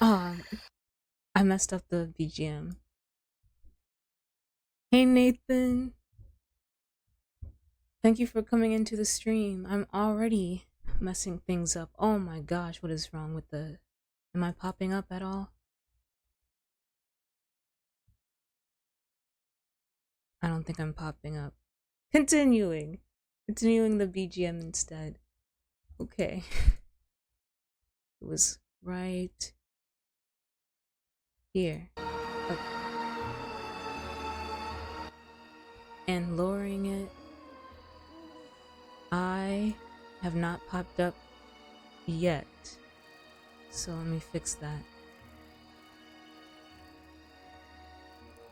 Um, I messed up the BGM. Hey Nathan, thank you for coming into the stream. I'm already messing things up. Oh my gosh, what is wrong with the... Am I popping up at all? I don't think I'm popping up. Continuing. Continuing the BGM instead. Okay. It was right here. Okay. And lowering it. I have not popped up yet. So let me fix that.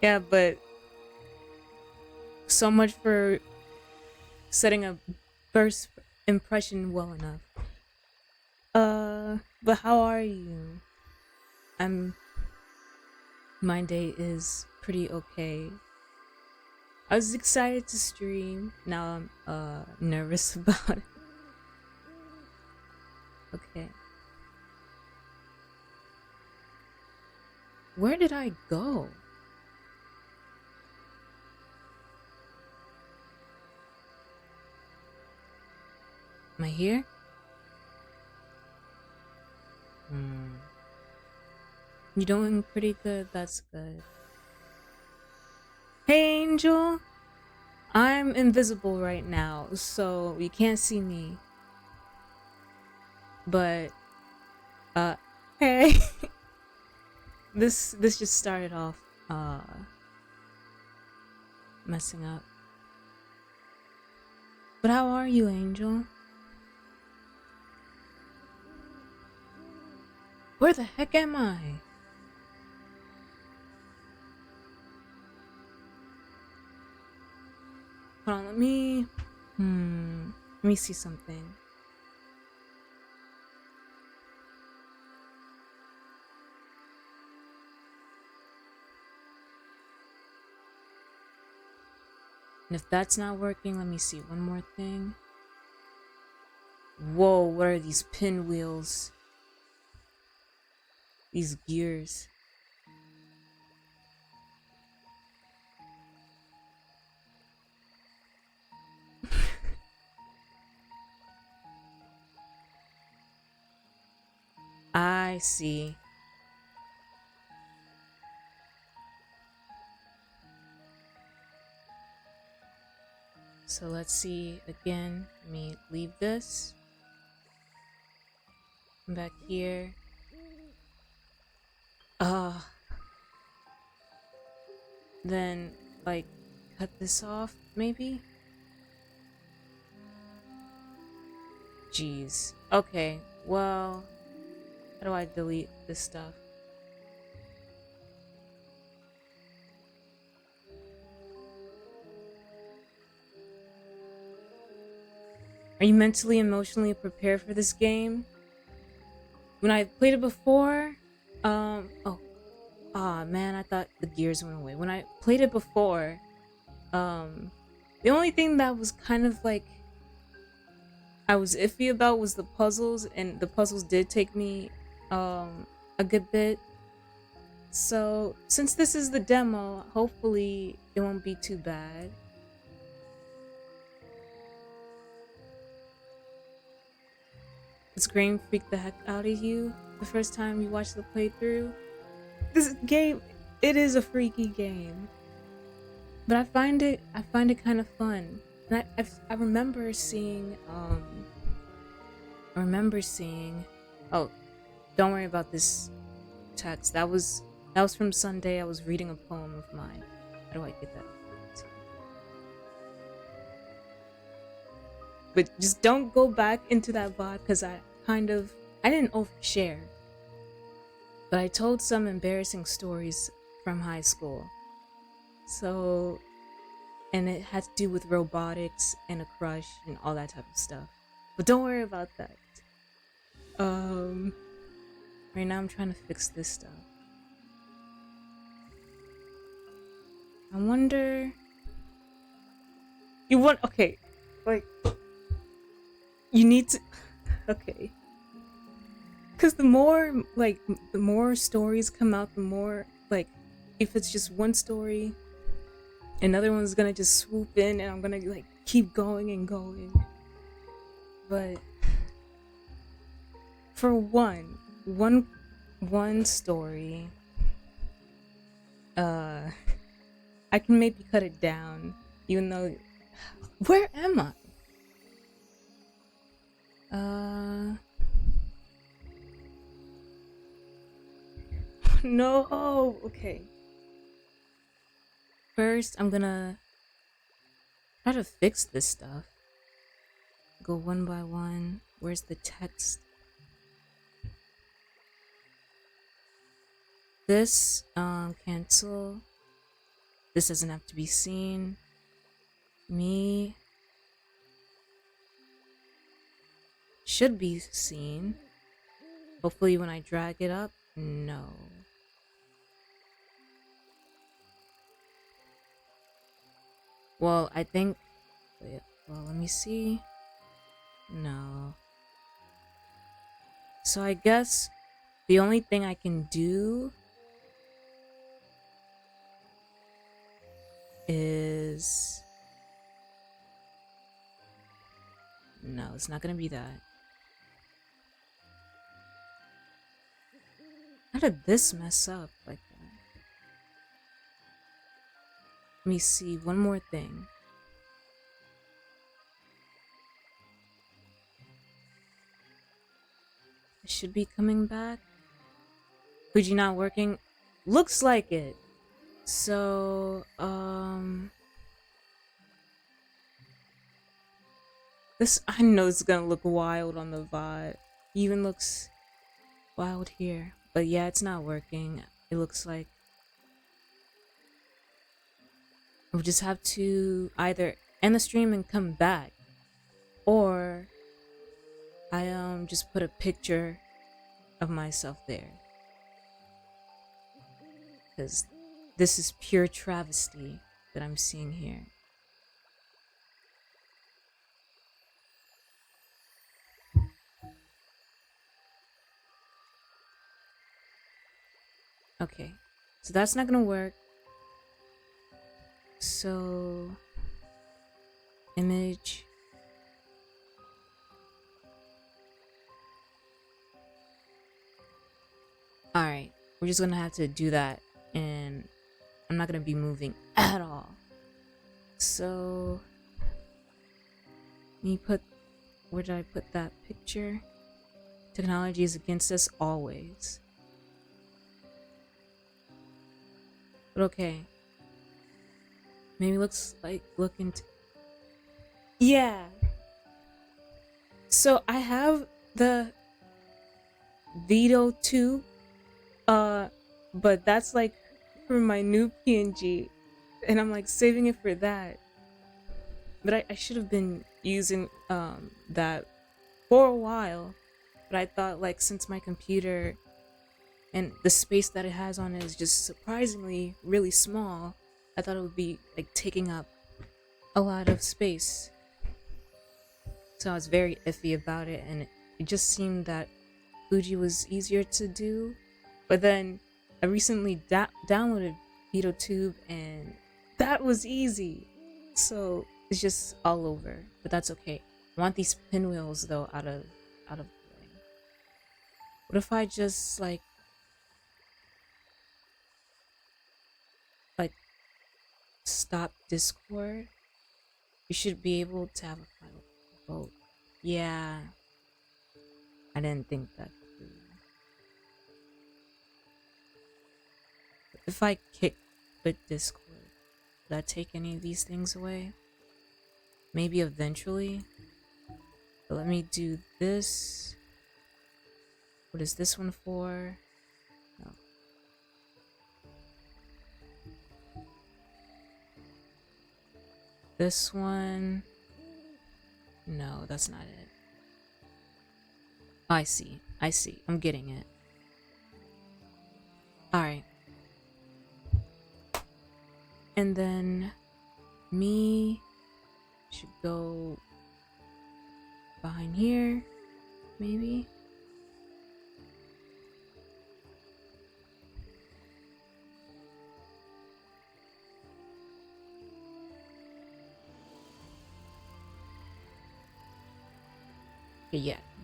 Yeah, but so much for setting a first impression well enough. But how are you? My day is pretty okay. I was excited to stream. Now I'm nervous about it. Okay. Where did I go? Am I here? You're doing pretty good, that's good. Hey Angel! I'm invisible right now, so you can't see me. But, hey! This just started off, messing up. But how are you, Angel? Where the heck am I? Hold on, let me see something. And if that's not working, let me see one more thing. Whoa, what are these pinwheels? These gears. I see. So let's see again. Let me leave this. Come back here. Then, like, cut this off, maybe? Jeez. Okay, well, how do I delete this stuff? Are you mentally, emotionally prepared for this game? When I played it before, man, I thought the gears went away. When I played it before, the only thing that was kind of like I was iffy about was the puzzles, and the puzzles did take me a good bit. So since this is the demo, hopefully it won't be too bad. This game freaked the heck out of you the first time you watched the playthrough. This game, it is a freaky game, but I find it kind of fun. And I remember seeing oh, don't worry about this text. That was from Sunday. I was reading a poem of mine. How do I get that? But just don't go back into that VOD because I didn't overshare. But I told some embarrassing stories from high school. So, and it had to do with robotics and a crush and all that type of stuff. But don't worry about that. Right now I'm trying to fix this stuff. I wonder... Okay, like... You need to... Okay. Because the more stories come out, the more, like, if it's just one story, another one's gonna just swoop in and I'm gonna, like, keep going and going. But for one story, I can maybe cut it down, even though, where am I? No, okay. First, I'm gonna try to fix this stuff. Go one by one. Where's the text? This, cancel. This doesn't have to be seen. Me should be seen. Hopefully when I drag it up, no. Well, I think, wait, well, let me see. No. So I guess the only thing I can do is, no, it's not gonna be that. How did this mess up like that? Let me see, one more thing. It should be coming back. Fuji not working? Looks like it. So, this, I know it's gonna look wild on the VOD. Even looks wild here. But yeah, it's not working. It looks like we'll just have to either end the stream and come back, or I just put a picture of myself there. Because this is pure travesty that I'm seeing here. Okay, so that's not gonna work. So, image. Alright, we're just gonna have to do that, and I'm not gonna be moving at all. So, let me put, where did I put that picture? Technology is against us always. But okay. Maybe looks like looking to, yeah. So I have the VA-11, but that's like for my new PNG, and I'm like saving it for that. But I should have been using that for a while, but I thought, like, since my computer and the space that it has on it is just surprisingly really small, I thought it would be like taking up a lot of space. So I was very iffy about it, and it just seemed that Fuji was easier to do. But then I recently downloaded VideoTube, and that was easy. So it's just all over, but that's okay. I want these pinwheels though out of the way. What if I just like stop Discord? You should be able to have a final vote. Yeah, I didn't think that through. If I quit Discord, would that take any of these things away? Maybe eventually. But let me do this. What is this one for? No. This one. No, that's not it. I see. I'm getting it. Alright. And then me should go behind here, maybe.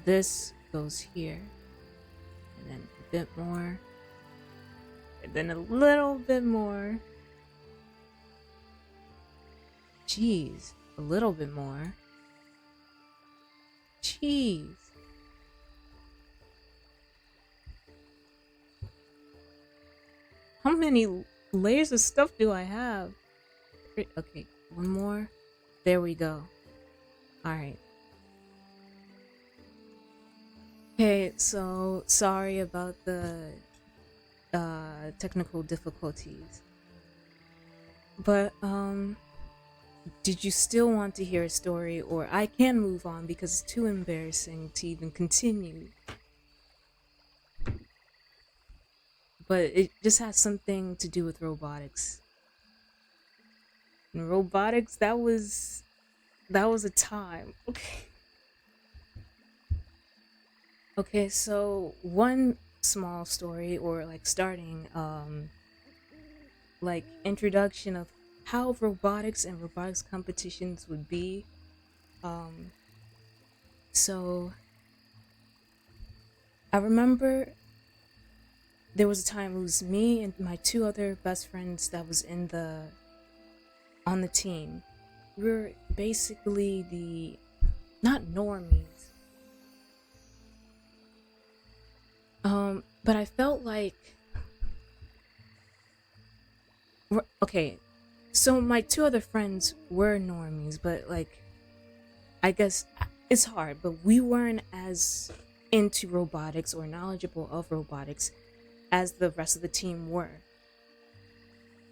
this goes here, and then a bit more, and then a little bit more. Jeez, a little bit more. Jeez. How many layers of stuff do I have? Okay, one more. There we go. Alright. Okay, so sorry about the technical difficulties. But, did you still want to hear a story, or I can move on because it's too embarrassing to even continue? But it just has something to do with robotics. And robotics, that was a time. Okay. Okay, so one small story, or like starting like introduction of how robotics and robotics competitions would be. So I remember there was a time it was me and my two other best friends that was on the team. We were basically the not normies. But I felt like okay, so my two other friends were normies, but like I guess it's hard, but we weren't as into robotics or knowledgeable of robotics as the rest of the team were.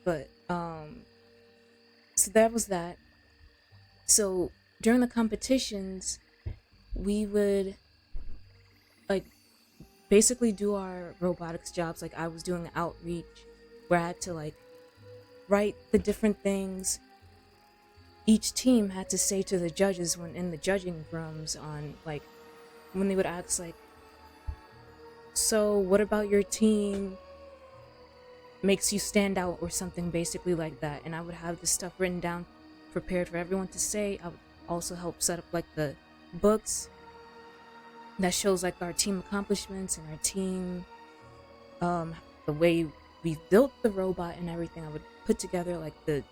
But so that was that. So during the competitions, we would like basically do our robotics jobs. Like I was doing outreach where I had to like write the different things each team had to say to the judges when in the judging rooms, on like when they would ask like, so what about your team makes you stand out, or something basically like that. And I would have this stuff written down, prepared for everyone to say. I would also help set up like the books that shows like our team accomplishments and our team the way we built the robot and everything. I would put together like the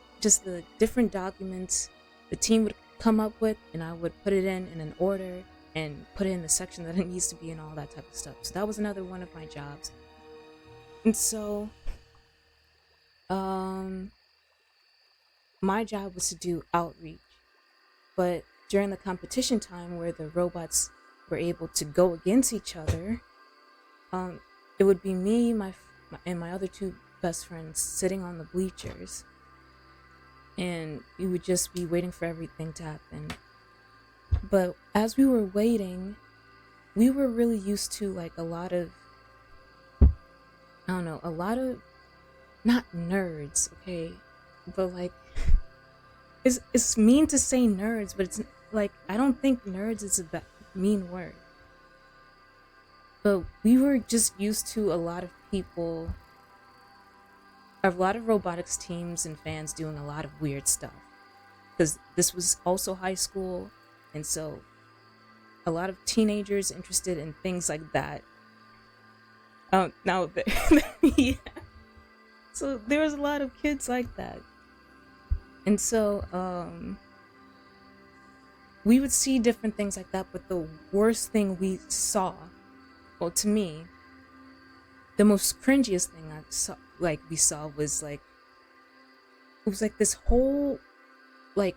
different documents the team would come up with, and I would put it in an order and put it in the section that it needs to be and all that type of stuff. So that was another one of my jobs. And so my job was to do outreach, but during the competition time where the robots were able to go against each other, it would be me, and my other two best friends sitting on the bleachers, and we would just be waiting for everything to happen. But as we were waiting, we were really used to like a lot of not nerds, okay, but like it's mean to say nerds, but it's like I don't think nerds is a mean word. But we were just used to a lot of robotics teams and fans doing a lot of weird stuff, because this was also high school, and so a lot of teenagers interested in things like that. Now yeah. So there was a lot of kids like that, and so we would see different things like that. But the worst thing we saw, well, to me, the most cringiest thing we saw was like, it was like this whole, like,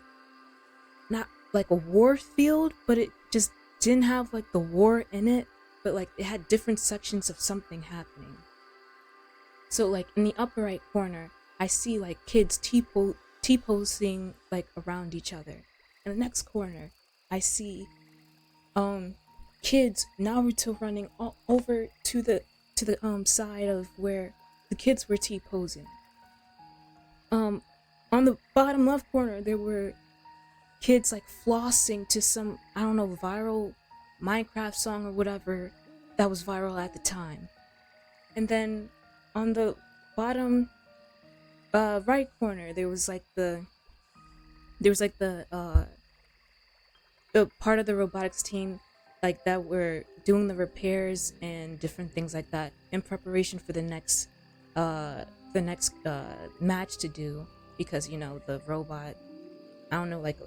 not like a war field, but it just didn't have like the war in it, but like it had different sections of something happening. So like in the upper right corner, I see like kids T-posing like around each other. In the next corner, I see kids Naruto running all over to the side of where the kids were T-posing. On the bottom left corner, there were kids like flossing to some, I don't know, viral Minecraft song or whatever that was viral at the time. And then on the bottom right corner, there was like the part of the robotics team like that were doing the repairs and different things like that in preparation for uh the next match to do, because you know the robot, I don't know, like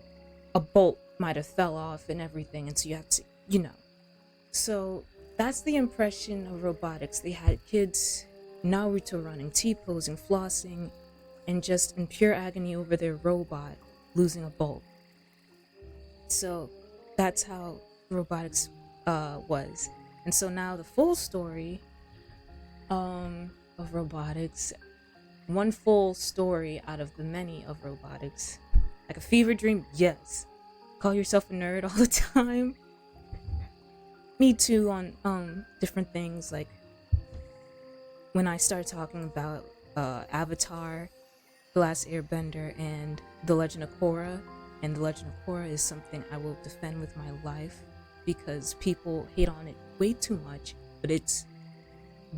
a bolt might have fell off and everything, and so you have to, you know. So that's the impression of robotics. They had kids Naruto running, T-posing, flossing, and just in pure agony over their robot losing a bolt. So that's how robotics was. And so now the full story of robotics, one full story out of the many of robotics. Like a fever dream, yes. Call yourself a nerd all the time. Me too, on different things, like when I start talking about Avatar, The Last Airbender, and The Legend of Korra. And The Legend of Korra is something I will defend with my life because people hate on it way too much, but it's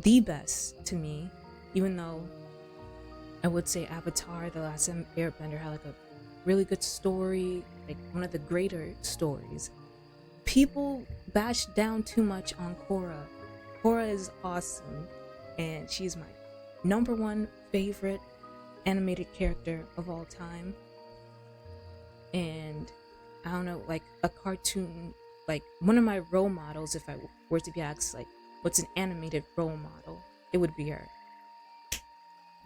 the best to me, even though I would say Avatar, The Last Airbender had like a really good story, like one of the greater stories. People bash down too much on Korra. Korra is awesome, and she's my number one favorite animated character of all time. And I don't know, like a cartoon, like one of my role models, if I were to be asked, like, what's an animated role model, it would be her.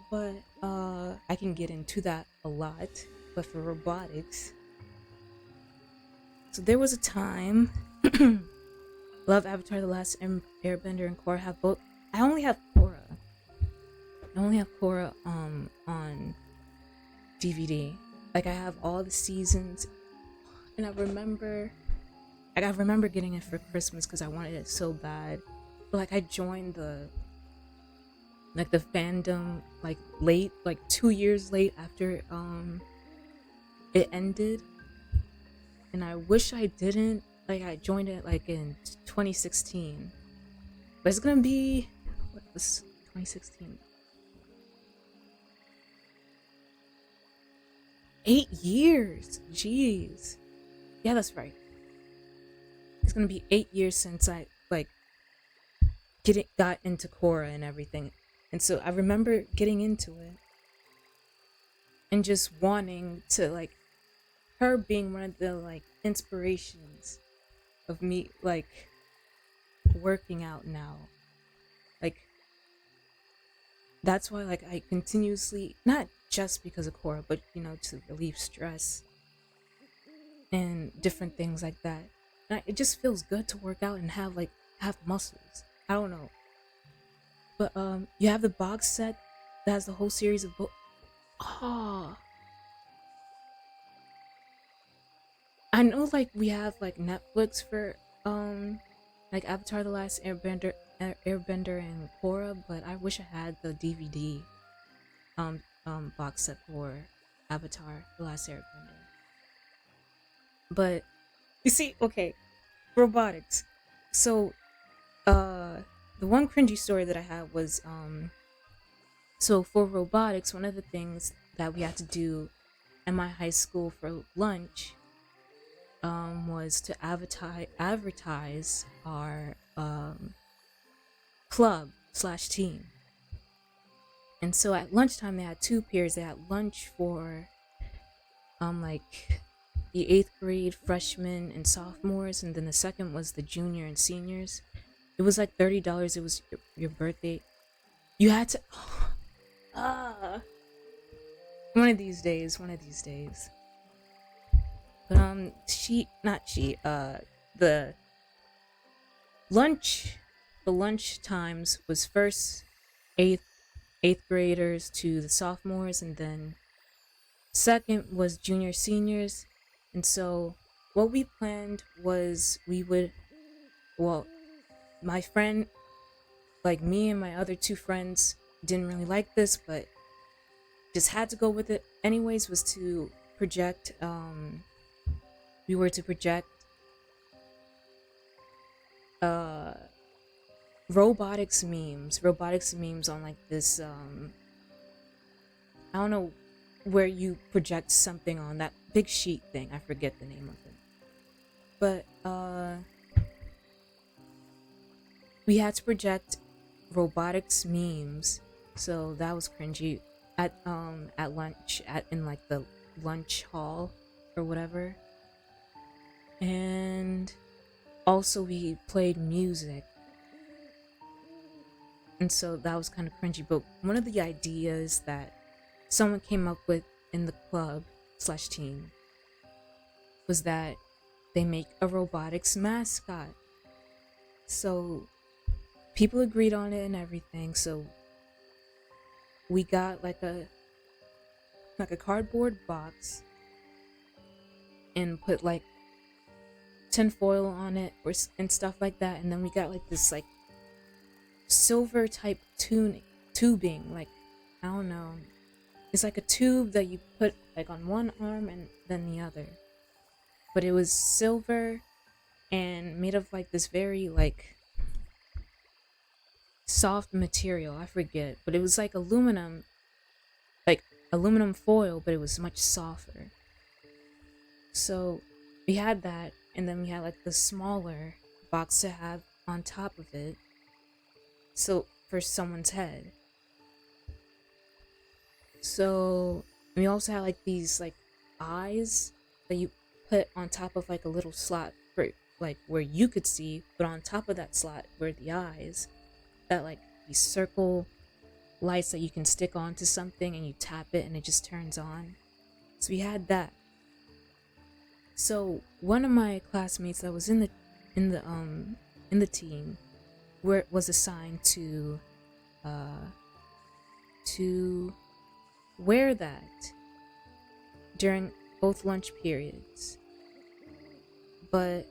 But I can get into that a lot. But for robotics, so there was a time. Love Avatar: The Last Airbender and Korra have both. I only have Korra. On DVD. Like I have all the seasons, and I remember getting it for Christmas because I wanted it so bad. But like I joined the fandom like late, like 2 years late after it ended, and I wish I didn't. Like I joined it like in 2016, but it's gonna be, what was 2016? 8 years. Jeez. Yeah, that's right. It's gonna be 8 years since I like got into Korra and everything, and so I remember getting into it and just wanting to, like, her being one of the like inspirations of me like working out now. Like that's why like I continuously, not just because of Korra, but you know, to relieve stress and different things like that. And it just feels good to work out and have muscles. I don't know. But you have the box set that has the whole series of books. Oh, I know, like we have like Netflix for like Avatar: The Last Airbender, and Korra, but I wish I had the DVD box set for Avatar: The Last Airbender. But you see, okay, robotics. So the one cringy story that I had was so for robotics, one of the things that we had to do in my high school for lunch was to advertise our club slash team. And so at lunchtime they had two periods. They had lunch for like the 8th grade freshmen and sophomores, and then the second was the junior and seniors. It was like $30. It was your birthday. You had to one of these days. But the lunch times was first eighth graders to the sophomores, and then second was junior seniors. And so what we planned was my friend, like me and my other two friends, didn't really like this, but just had to go with it anyways, was to project we were to project robotics memes on like this I don't know where you project something on, that big sheet thing. I forget the name of it. But we had to project robotics memes, so that was cringy at lunch at in like the lunch hall or whatever. And also we played music, and so that was kind of cringy. But one of the ideas that someone came up with in the club slash team was that they make a robotics mascot. So people agreed on it and everything. So we got like a cardboard box and put like tinfoil on it and stuff like that. And then we got like this like silver type tubing, like, I don't know, it's like a tube that you put like on one arm and then the other, but it was silver and made of like this very like soft material. I forget, but it was like aluminum foil, but it was much softer. So we had that, and then we had like the smaller box to have on top of it, so for someone's head. So we also had like these like eyes that you put on top of like a little slot for like where you could see, but on top of that slot were the eyes that like these circle lights that you can stick onto something and you tap it and it just turns on. So we had that. So one of my classmates that was in the team was assigned to wear that during both lunch periods. But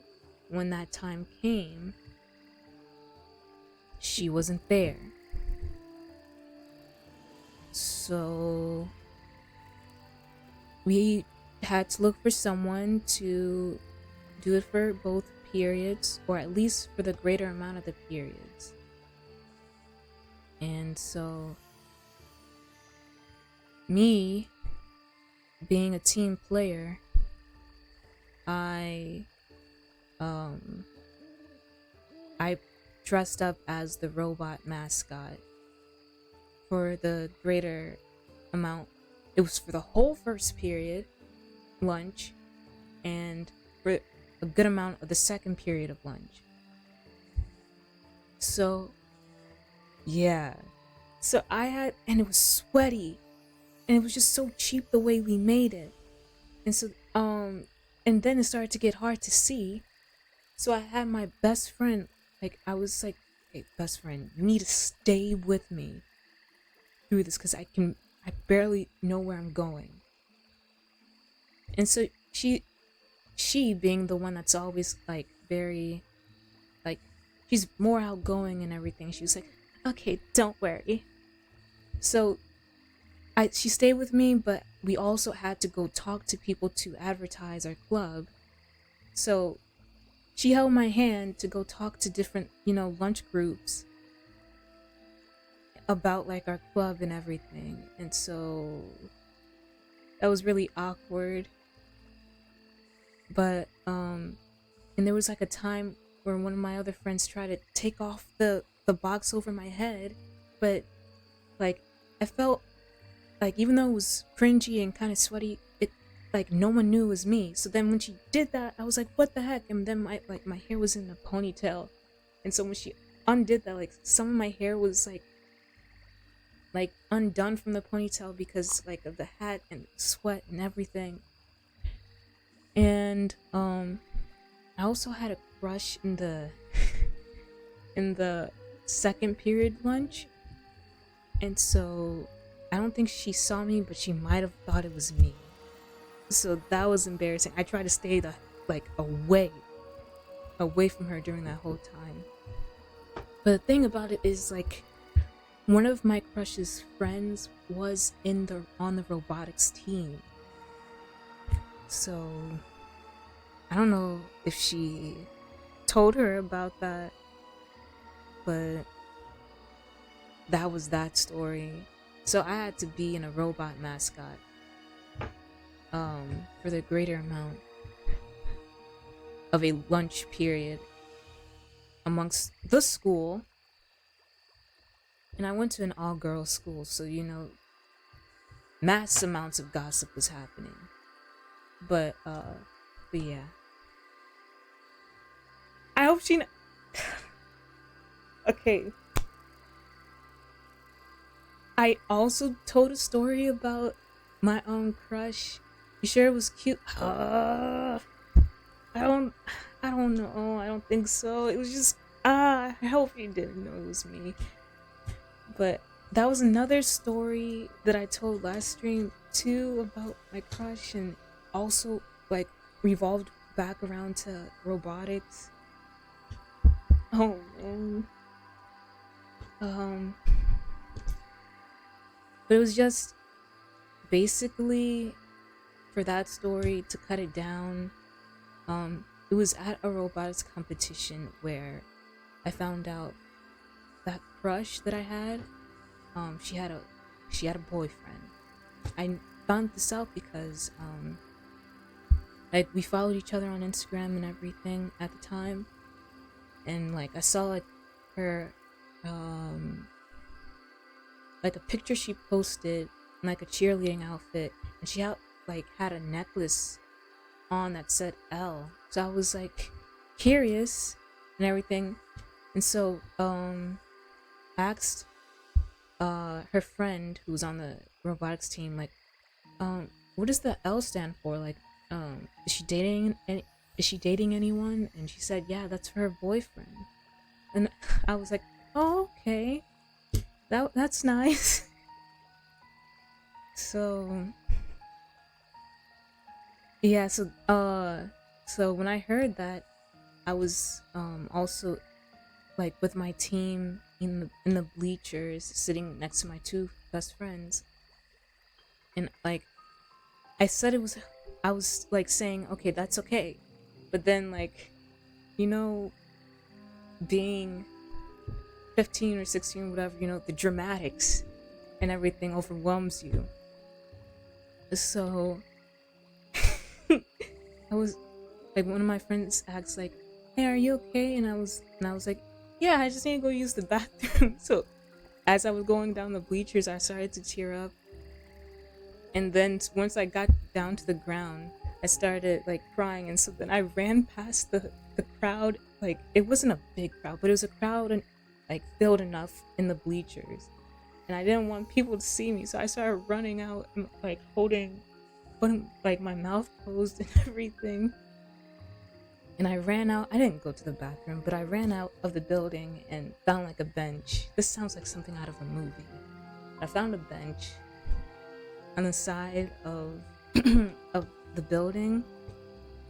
when that time came, she wasn't there. So we had to look for someone to do it for both periods, or at least for the greater amount of the periods. And so me being a team player, I dressed up as the robot mascot for the greater amount. It was for the whole first period lunch and for a good amount of the second period of lunch. So yeah, so and it was sweaty, and it was just so cheap the way we made it. And so and then it started to get hard to see, so I had my best friend, like, I was like, hey, best friend, you need to stay with me through this because I barely know where I'm going. And so she being the one that's always like very like, she's more outgoing and everything, she was like, okay, don't worry. So she stayed with me, but we also had to go talk to people to advertise our club. So she held my hand to go talk to different, lunch groups about like our club and everything. And so that was really awkward. But and there was like a time where one of my other friends tried to take off the box over my head, but like I felt like, even though it was cringy and kind of sweaty, it like no one knew it was me. So then when she did that, I was like, what the heck? And then my hair was in a ponytail, and so when she undid that, like some of my hair was like undone from the ponytail because like of the hat and sweat and everything. And I also had a crush in the in the second period lunch, and so I don't think she saw me, but she might have thought it was me. So that was embarrassing. I tried to stay away from her during that whole time. But the thing about it is, like, one of my crush's friends was on the robotics team. So I don't know if she told her about that, but that was that story. So I had to be in a robot mascot for the greater amount of a lunch period. amongst the school, and I went to an all-girls school, so mass amounts of gossip was happening. But yeah, I hope she. Okay, I also told a story about my own crush. You sure it was cute? I don't I don't know. I don't think so. It was just I hope you didn't know it was me. But that was another story that I told last stream too about my crush, and also like revolved back around to robotics. Oh man. Um but it was just basically, for that story, to cut it down, it was at a robotics competition where I found out that crush that I had, she had a boyfriend. I found this out because like we followed each other on Instagram and everything at the time, and like I saw like her like a picture she posted in like a cheerleading outfit, and she had a necklace on that said L. So I was like curious and everything, and so asked her friend who was on the robotics team, like, what does the L stand for? Like, is she dating anyone? And she said, yeah, that's for her boyfriend. And I was like, oh, okay, that's nice. So yeah, so when I heard that, I was also like with my team in the bleachers, sitting next to my two best friends, and like I was like saying, okay, that's okay, but then like, you know, being 15 or 16 or whatever, the dramatics and everything overwhelms you. So I was like, one of my friends asked like, hey, are you okay? And I was like, yeah, I just need to go use the bathroom. So as I was going down the bleachers, I started to tear up, and then once I got down to the ground, I started like crying. And so then I ran past the crowd. Like, it wasn't a big crowd, but it was a crowd and like filled enough in the bleachers, and I didn't want people to see me, so I started running out and like putting like my mouth closed and everything. And I ran out. I didn't go to the bathroom, but I ran out of the building and found like a bench. This sounds like something out of a movie. I found a bench on the side of of the building.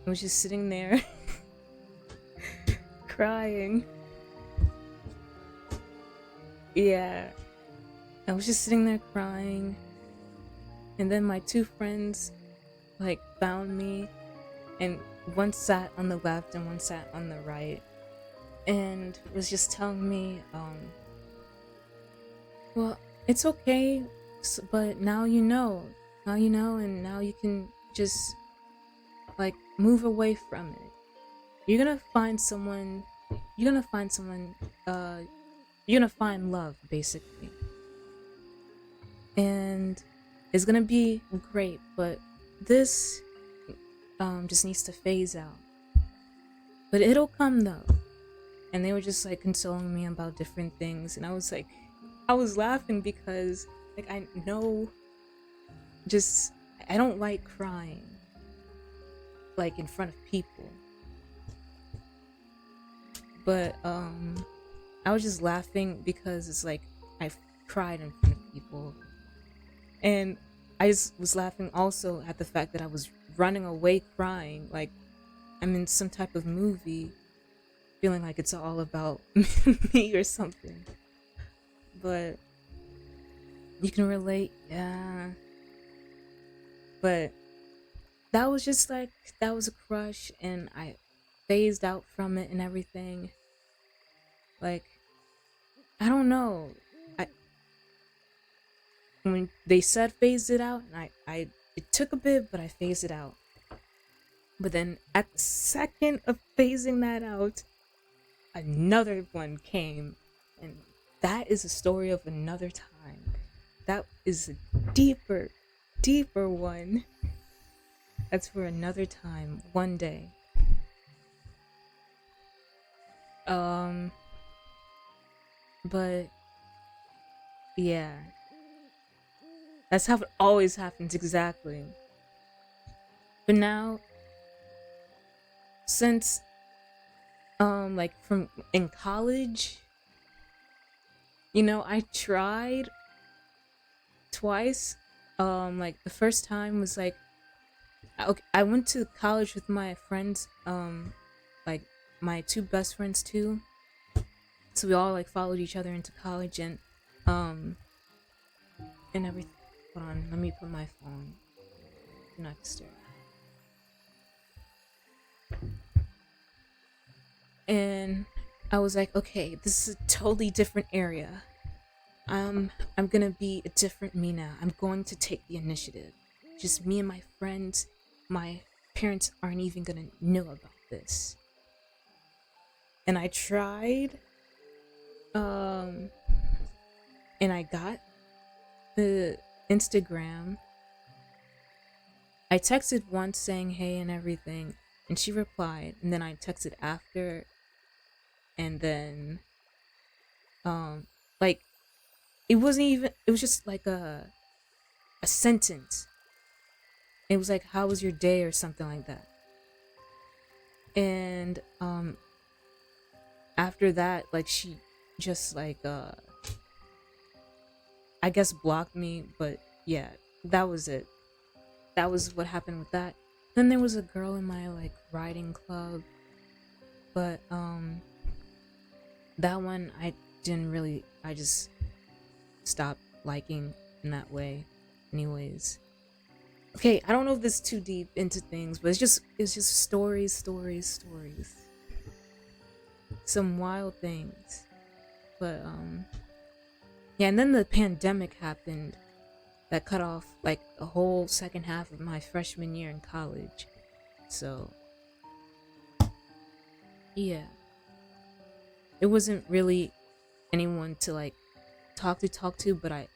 I was just sitting there crying. Yeah, I was just sitting there crying, and then my two friends like found me, and one sat on the left and one sat on the right, and was just telling me, well, it's okay, but now you know, and now you can just like move away from it. You're gonna find someone. You're gonna find someone. You're gonna find love, basically, and it's gonna be great. But this just needs to phase out. But it'll come though. And they were just like consoling me about different things, and I was laughing because like I know, just I don't like crying like in front of people. But I was just laughing because it's like I've cried in front of people, and I just was laughing also at the fact that I was running away crying like I'm in some type of movie, feeling like it's all about me or something. But you can relate, yeah. But that was just like, that was a crush, and I phased out from it and everything. Like, I don't know. When they said phased it out, and I it took a bit, but I phased it out. But then at the second of phasing that out, another one came, and that is a story of another time. That is a deeper, deeper one. That's for another time, one day. But yeah, that's how it always happens, exactly. But now, since like from in college, I tried twice. Like the first time was like, okay, I went to college with my friends, like my two best friends too. So we all like followed each other into college um and everything. Hold on, let me put my phone. Do not disturb. And I was like, okay, this is a totally different area. I'm gonna be a different me now. I'm going to take the initiative. Just me and my friends. My parents aren't even gonna know about this. And I tried, and I got the Instagram. I texted once saying hey and everything, and she replied, and then I texted after, and then, like, it wasn't even, it was just like a sentence. It was like, how was your day, or something like that. And after that, like, she just like I guess blocked me. But yeah, that was it. That was what happened with that. Then there was a girl in my like riding club, but that one I didn't really, I just stopped liking in that way anyways. Okay, I don't know if this is too deep into things, but it's just stories, some wild things. But yeah, and then the pandemic happened that cut off like the whole second half of my freshman year in college. So yeah, it wasn't really anyone to like talk to, but I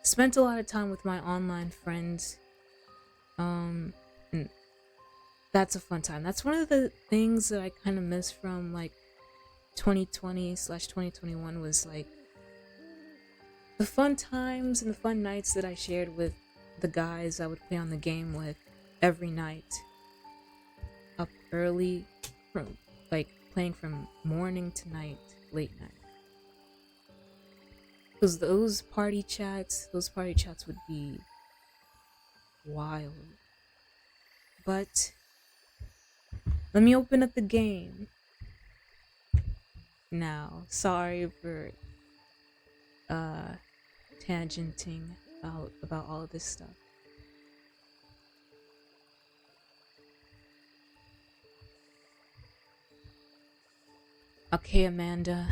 spent a lot of time with my online friends. And that's a fun time. That's one of the things that I kind of miss from like 2020/2021 was like the fun times and the fun nights that I shared with the guys I would play on the game with every night. Up early, from like playing from morning to night, late night. Because those party chats would be wild. But let me open up the game now. Sorry for tangenting out about all of this stuff. Okay, Amanda.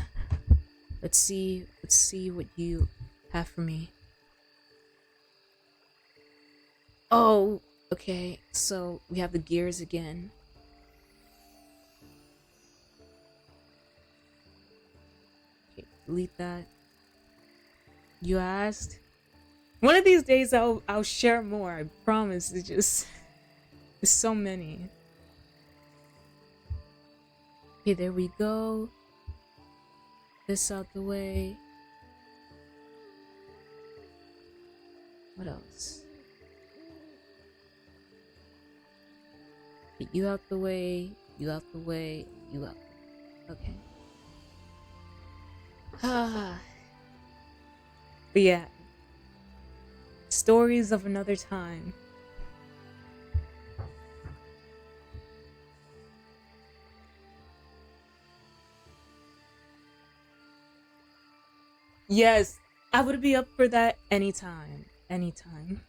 Let's see what you have for me. Oh, okay. So we have the gears again. Okay, delete that. You asked. One of these days I'll share more. I promise. It's just there's so many. Okay, there we go. This out the way. What else? Get you out the way. You out the way. You out. Okay. Ah. But yeah. Stories of another time. Yes, I would be up for that anytime. Anytime.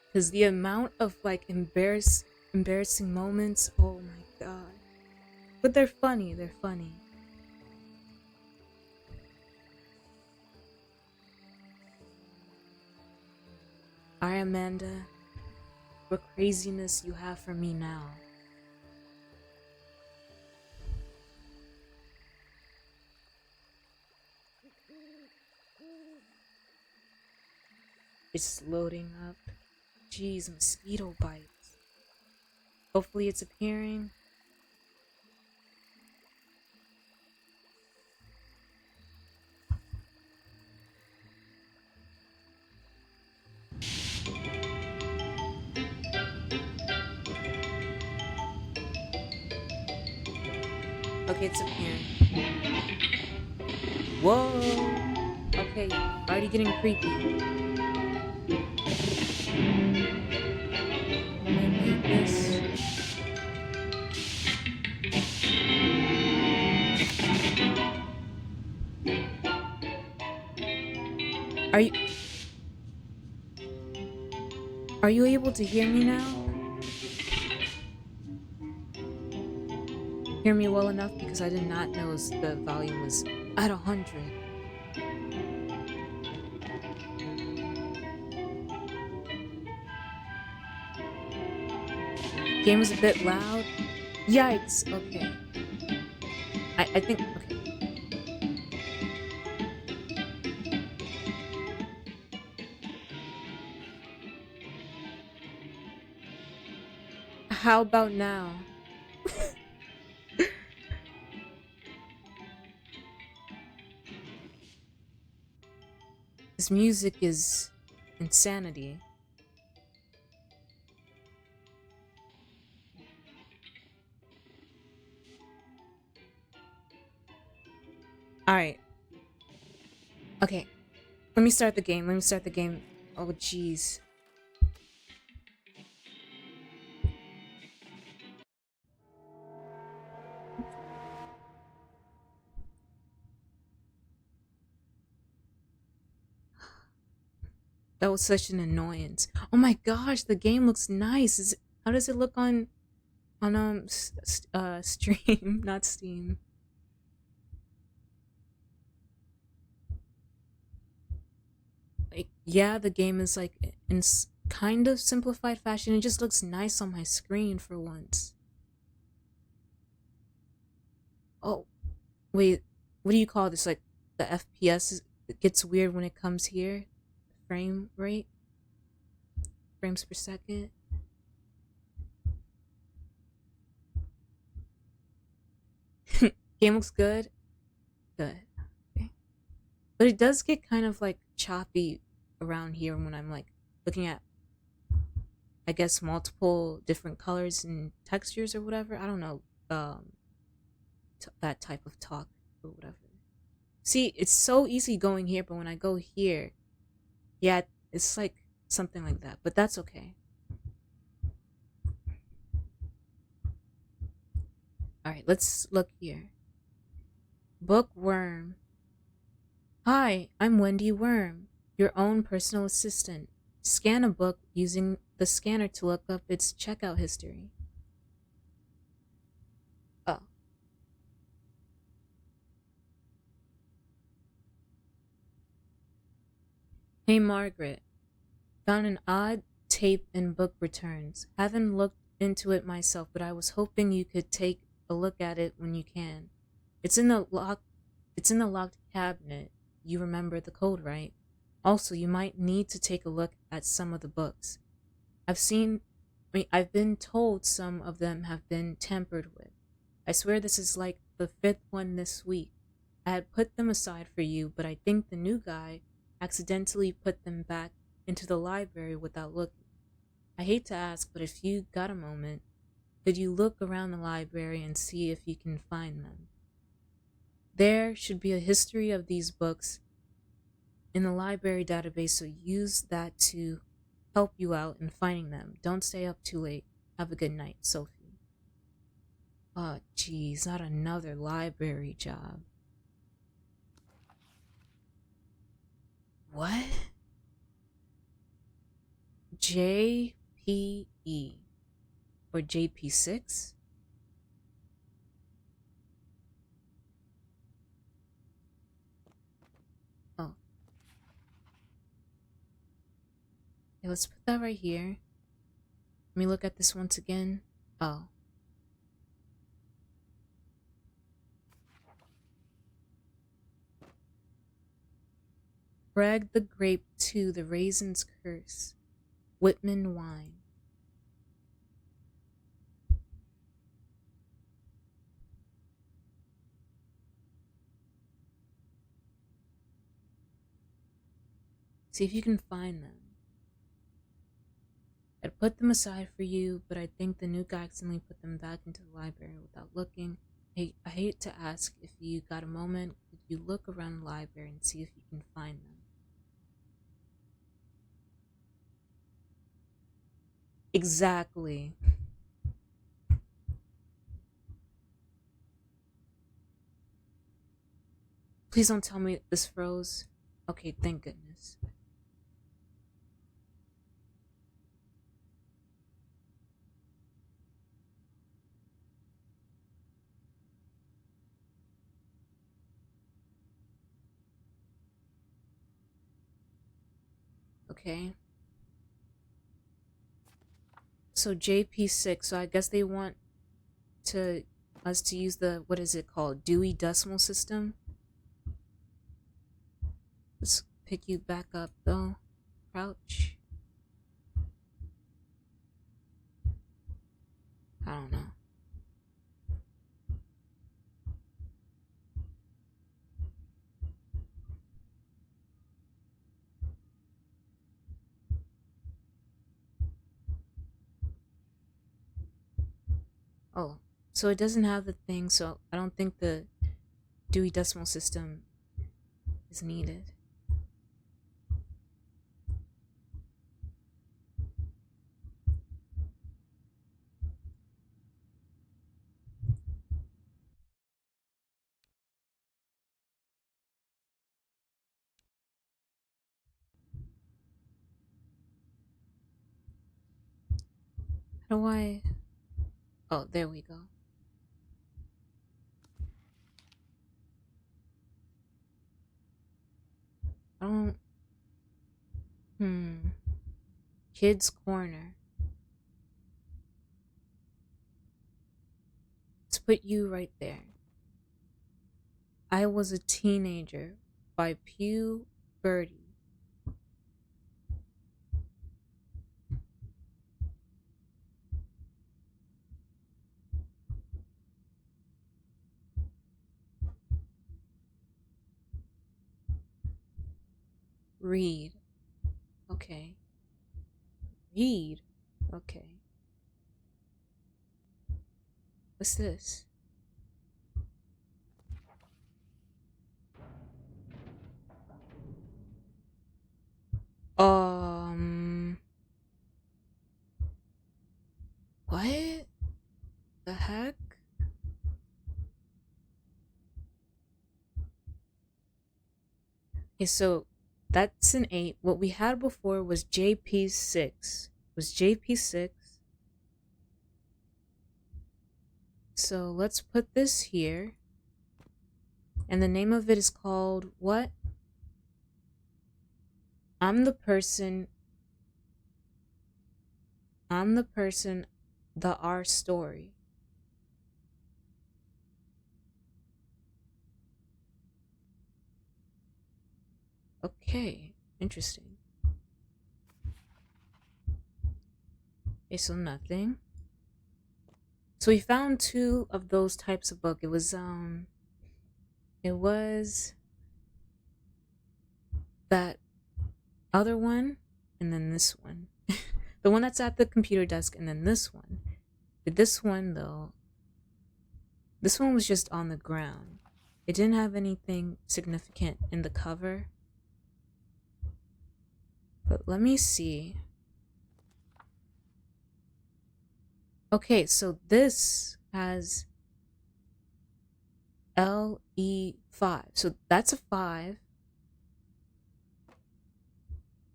Because the amount of like embarrassing moments, oh my god. But they're funny, they're funny. Alright, Amanda. what craziness you have for me now. It's loading up. Jeez, mosquito bites. Hopefully it's appearing. Okay, it's appearing. Whoa! Okay, already getting creepy. I need this. Are you are you able to hear me now? Hear me well enough because I did not know the volume was at 100. Game was a bit loud. Yikes. Okay. I think okay. How about now? This music is insanity. Alright. Okay. Let me start the game. Let me start the game. Oh jeez. That was such an annoyance. Oh my gosh, the game looks nice. How does it look on stream, not Steam? Like yeah, the game is like in kind of simplified fashion. It just looks nice on my screen for once. Oh, wait, what do you call this? Like the FPS it gets weird when it comes here. Frame rate, frames per second. Game looks good. Good. Okay. But it does get kind of like choppy around here when I'm like looking at, I guess, multiple different colors and textures or whatever. I don't know that type of talk or whatever. See, it's so easy going here, but when I go here, yeah, it's like something like that. But that's okay. All right, let's look here. Bookworm. Hi, I'm Wendy Worm, your own personal assistant. Scan a book using the scanner to look up its checkout history. Oh. Hey, Margaret. Found an odd tape in book returns. Haven't looked into it myself, but I was hoping you could take a look at it when you can. It's in the lock it's in the locked cabinet. You remember the code, right? Also, you might need to take a look at some of the books. I've been told some of them have been tampered with. I swear this is like the fifth one this week. I had put them aside for you, but I think the new guy accidentally put them back into the library without looking. I hate to ask, but if you got a moment, could you look around the library and see if you can find them? There should be a history of these books in the library database, so use that to help you out in finding them. Don't stay up too late. Have a good night, Sophie. Oh, geez, not another library job. What? JPE or JP6? Oh, okay, let's put that right here. Let me look at this once again. Oh. Brag the grape to the raisin's curse. Whitman wine. See if you can find them. I'd put them aside for you, but I think the new guy accidentally put them back into the library without looking. Hey, I hate to ask, if you got a moment, could you look around the library and see if you can find them? Exactly. Please don't tell me this froze. Okay, thank goodness. Okay. So JP6, so I guess they want to us to use the, what is it called? Dewey Decimal System? Let's pick you back up though. Crouch. I don't know. Oh, so it doesn't have the thing, so I don't think the Dewey Decimal System is needed. How do I... Oh, there we go. I don't... Hmm. Kids Corner. Let's put you right there. I Was a Teenager by Pew Birdie. Read. Okay. Read. Okay. What's this? Um... What the heck? Okay, so that's an 8. What we had before was JP6. Was JP6. So let's put this here. And the name of it is called what? I'm the person. I'm the person. The Our Story. Okay, interesting. Okay, so nothing. So we found 2 of those types of book. It was that other one and then this one. The one that's at the computer desk and then this one. But this one though, this one was just on the ground. It didn't have anything significant in the cover. But let me see. Okay, so this has LE5. So that's a 5.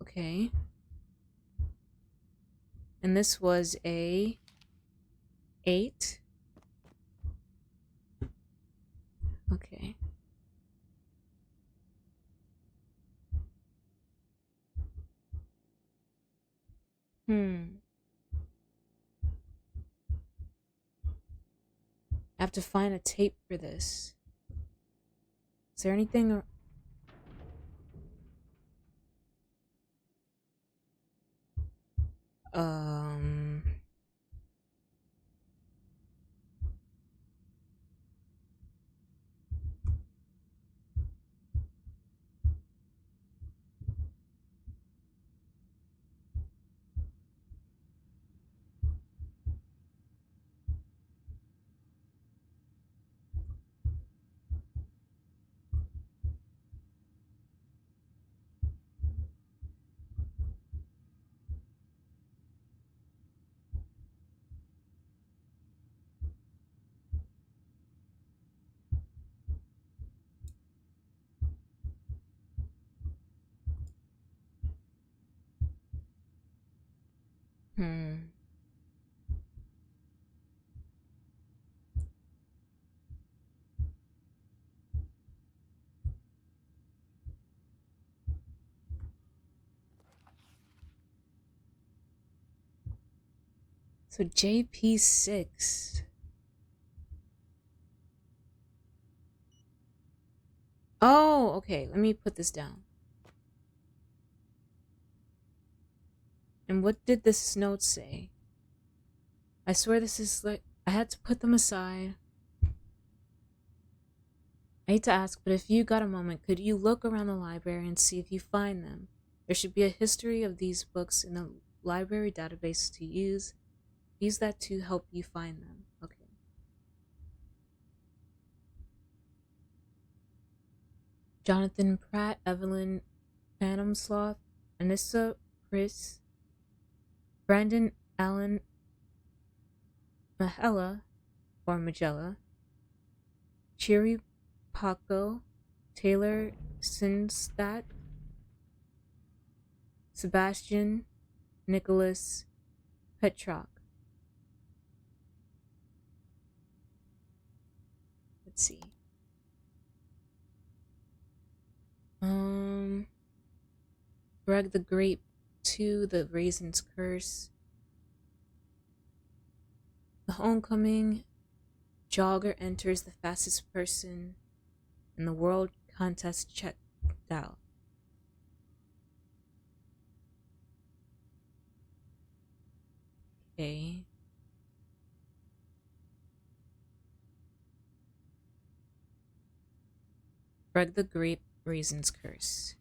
Okay. And this was a 8. Okay. Hmm. I have to find a tape for this. Is there anything? Um. Hmm. So JP6. Oh, okay. Let me put this down. And what did this note say? I swear this is like I had to put them aside. I hate to ask, but if you got a moment, could you look around the library and see if you find them? There should be a history of these books in the library database to use. Use that to help you find them. Okay. Jonathan Pratt, Evelyn Phantom Sloth, Anissa Chris, Brandon Allen Mahela or Magella, Chiri Paco, Taylor Sinstat, Sebastian Nicholas Petrock. Let's see. Greg the Grape 2, The Raisin's Curse, The Homecoming, Jogger enters the fastest person in the world contest checked out. Okay. Greg the Grape, Raisin's Curse.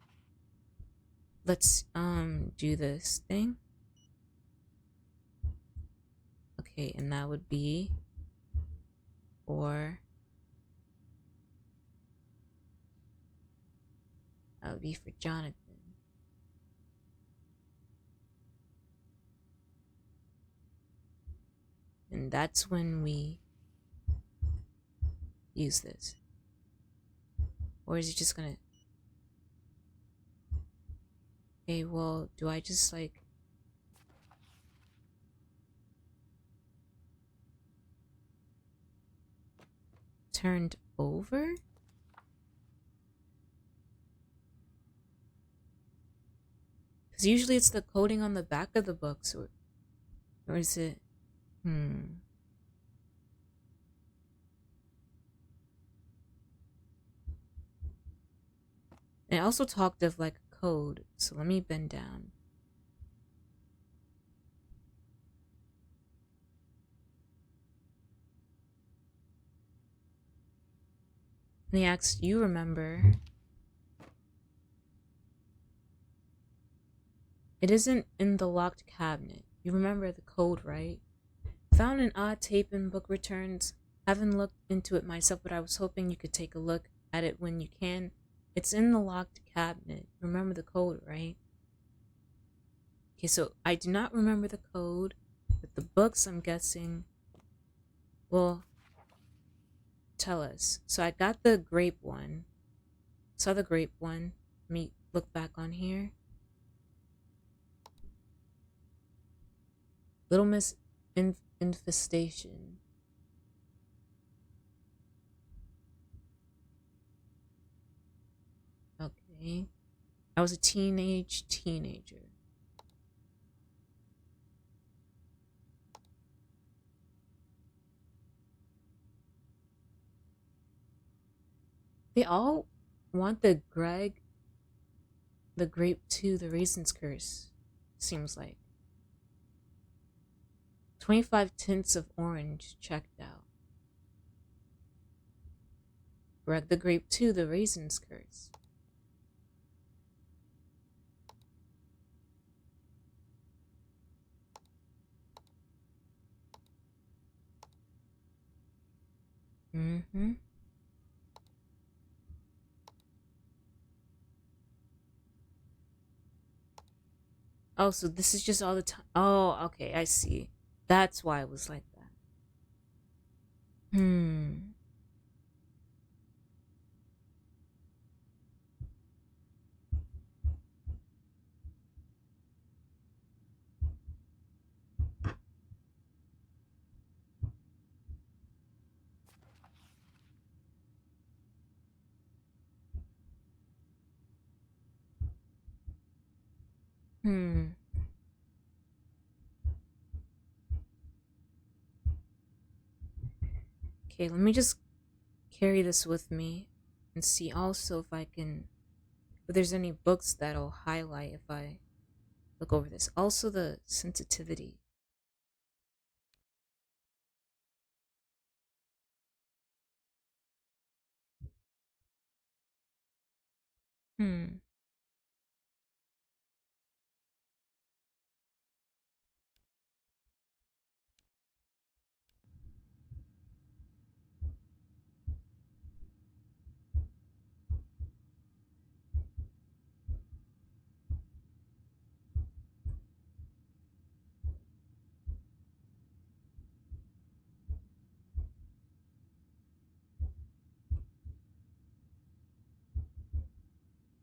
Let's do this thing. Okay, and that would be for Jonathan. And that's when we use this. Or is it just gonna... Okay, well, do I just like... turned over? Because usually it's the coding on the back of the books, or is it... And it also talked of like code, so let me bend down. And he asks, you remember? It isn't in the locked cabinet. You remember the code, right? Found an odd tape in book returns. Haven't looked into it myself, but I was hoping you could take a look at it when you can. It's in the locked cabinet. Remember the code, right? Okay, so I do not remember the code, but the books, I'm guessing, will tell us. So I got the grape one. Saw the grape one. Let me look back on here. Little Miss Infestation. Okay. I was a teenager. They all want the Greg, the grape 2, the raisins curse. Seems like 25 tints of orange checked out. Greg the grape 2, the raisins curse. Mm-hmm. Oh, so this is just all the time. Oh, okay, I see. That's why it was like that. Hmm. Hmm. Okay, let me just carry this with me and see also if I can, if there's any books that'll highlight if I look over this. Also, the sensitivity. Hmm.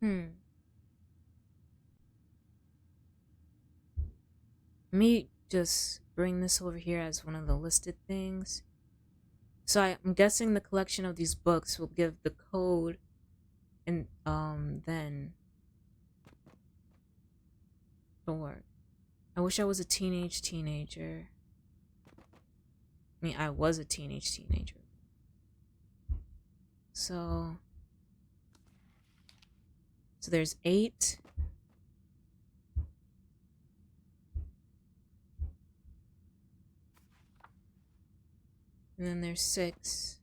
Hmm. Let me just bring this over here as one of the listed things. So I'm guessing the collection of these books will give the code, and then it'll work. I wish I was a teenager. I mean, I was a teenager. So, so there's 8. And then there's 6.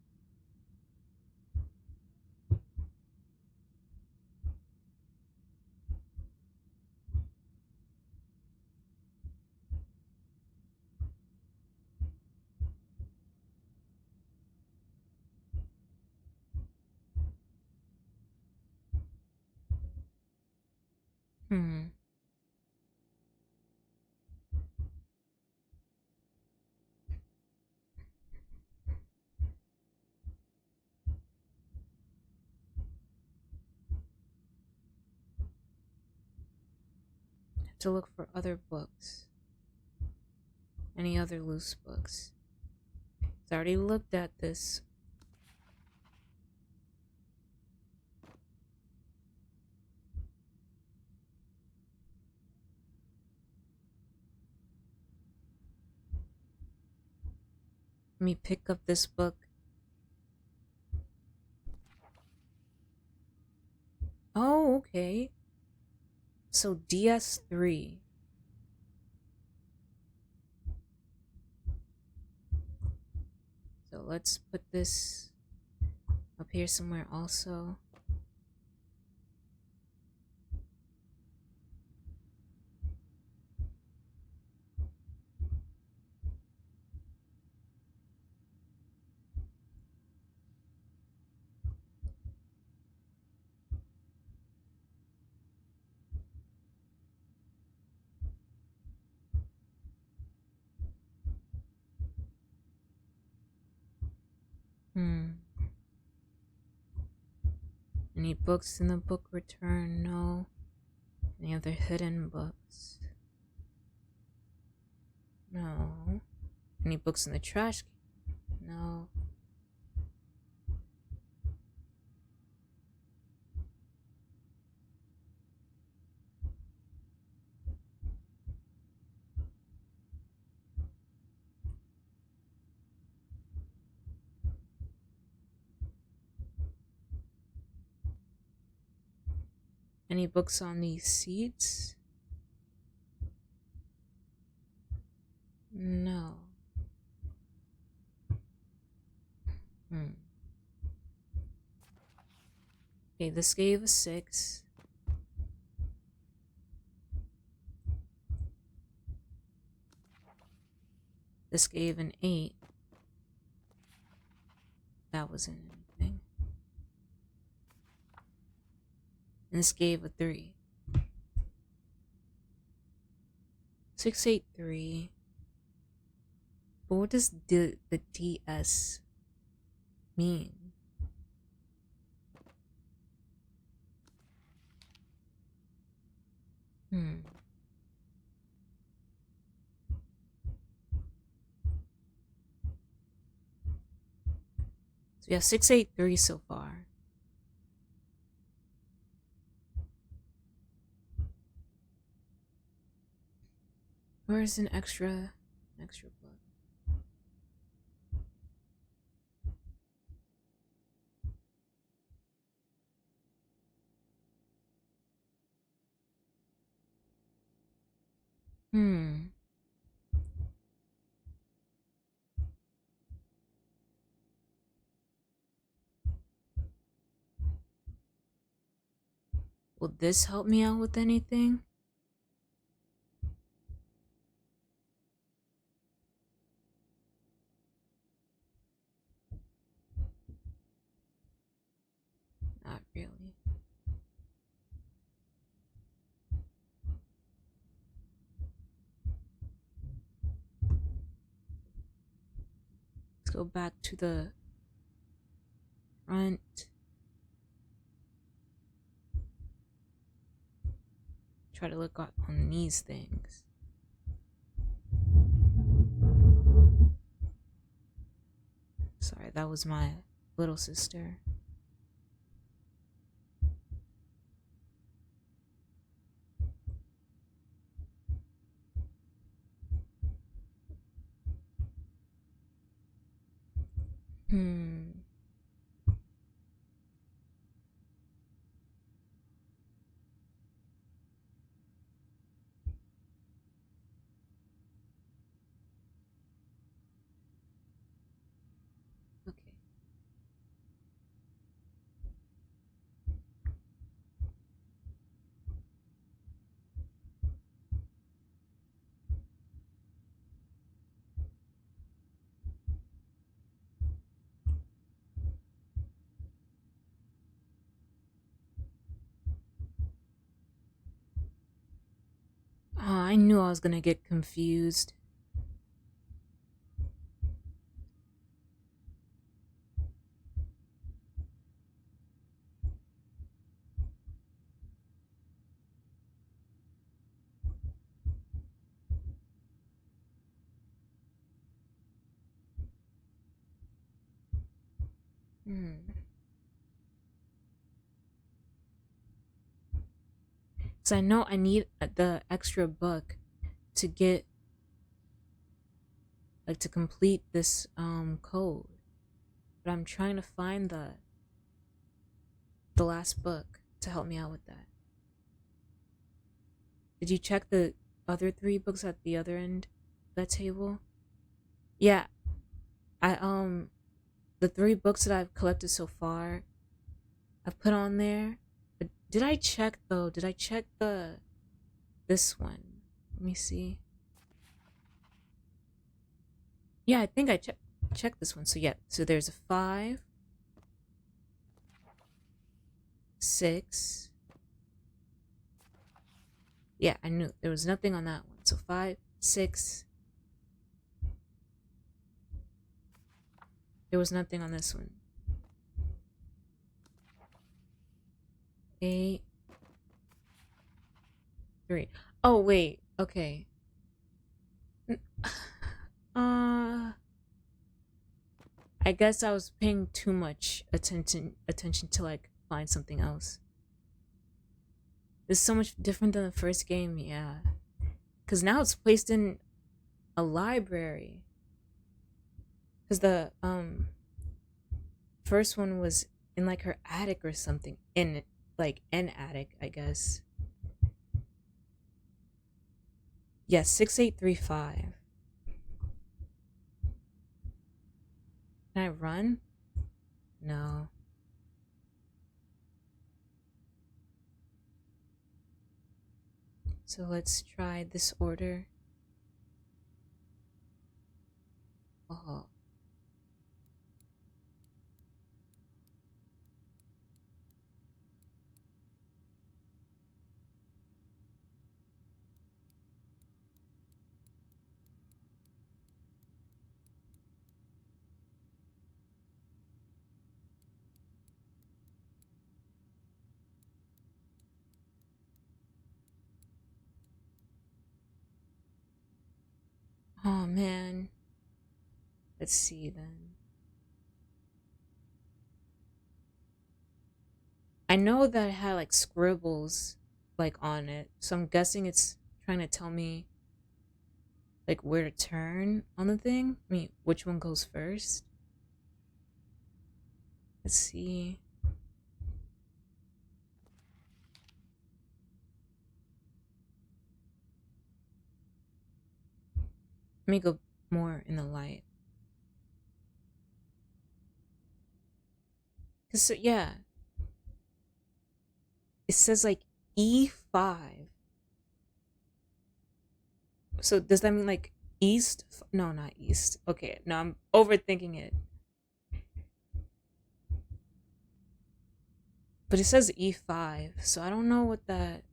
Hmm. Have to look for other books. Any other loose books. I already looked at this. Let me pick up this book. Oh, okay. So DS3. So let's put this up here somewhere also. Hmm. Any books in the book return? No. Any other hidden books? No. Any books in the trash can? No. Any books on these seats? No. Okay, this gave a 6. This gave an 8. That wasn't anything. And this gave a 3. 683. But what does the DS mean? So we have 683 so far. Where's an extra book? Will this help me out with anything? Not really. Let's go back to the front. Try to look on these things. Sorry, that was my little sister. Okay. Oh, I knew I was gonna get confused. Because I know I need the extra book to get, like, to complete this code. But I'm trying to find the last book to help me out with that. Did you check the other 3 books at the other end of that table? Yeah. The 3 books that I've collected so far, I've put on there. But did I check though? Did I check this one? Let me see. Yeah, I think I checked this one. So yeah, so there's a 5, 6. Yeah, I knew there was nothing on that one. So 5, 6. There was nothing on this one. 8, 3. Oh wait, okay. I guess I was paying too much attention to, like, find something else. This is so much different than the first game, yeah. Cause now it's placed in a library. Cause the first one was in, like, her attic or something, and like an attic, I guess. Yes, 6835. Can I run? No. So let's try this order. Oh. Oh man. Let's see then. I know that it had like scribbles like on it, so I'm guessing it's trying to tell me like where to turn on the thing. I mean, which one goes first? Let's see. Let me go more in the light. Cause yeah, it says like E5. So does that mean like east? No, not east. Okay, no, I'm overthinking it. But it says E5, so I don't know what that.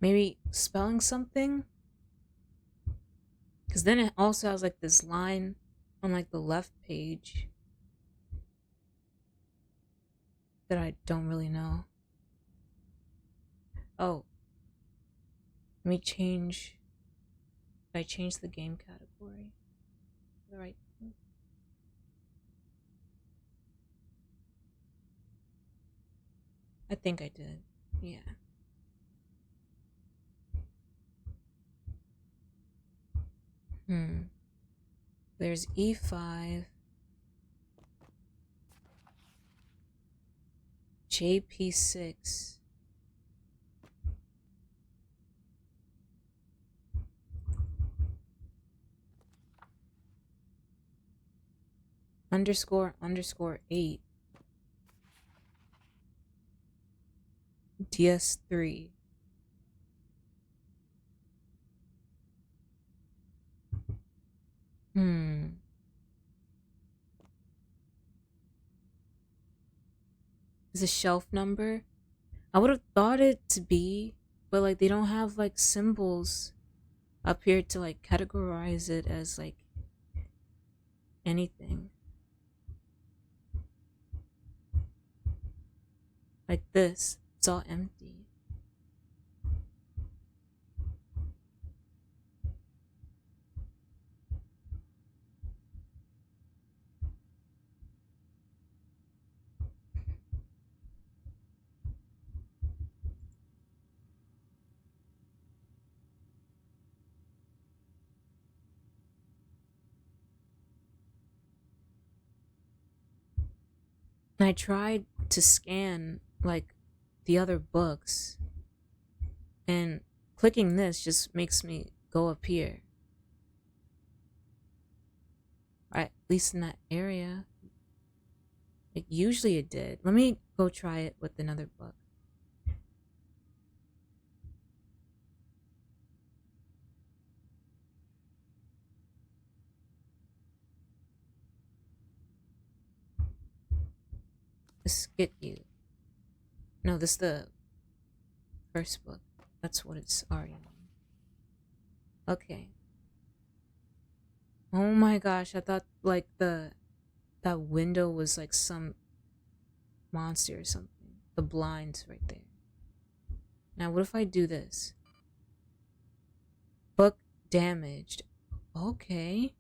Maybe spelling something? Because then it also has like this line on like the left page that I don't really know. Oh, let me change. Did I change the game category? The right thing? I think I did. Yeah. There's E5, JP6. __ 8. DS3. Is a shelf number? I would have thought it to be, but like they don't have like symbols up here to like categorize it as like anything. Like this, it's all empty. And I tried to scan like the other books, and clicking this just makes me go up here. Or at least in that area. Like usually it did. Let me go try it with another book. This get you. No, this is the first book. That's what it's already on. Okay. Oh my gosh, I thought like that window was like some monster or something. The blinds right there. Now what if I do this? Book damaged. Okay.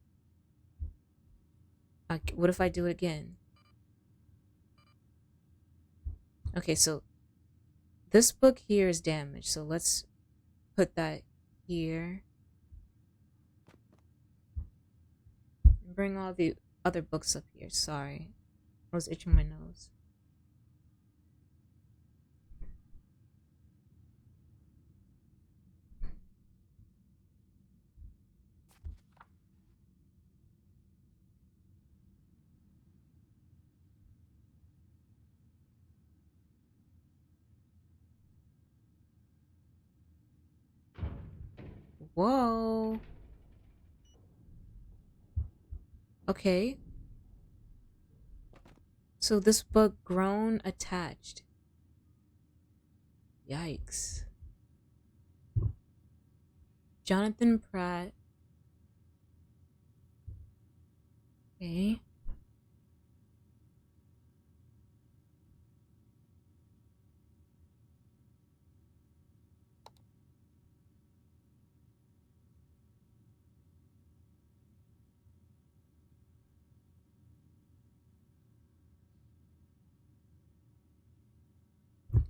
What if I do it again? Okay, so this book here is damaged, so let's put that here. And bring all the other books up here. Sorry. I was itching my nose. Whoa. Okay. So this book, grown attached. Yikes. Jonathan Pratt. Okay.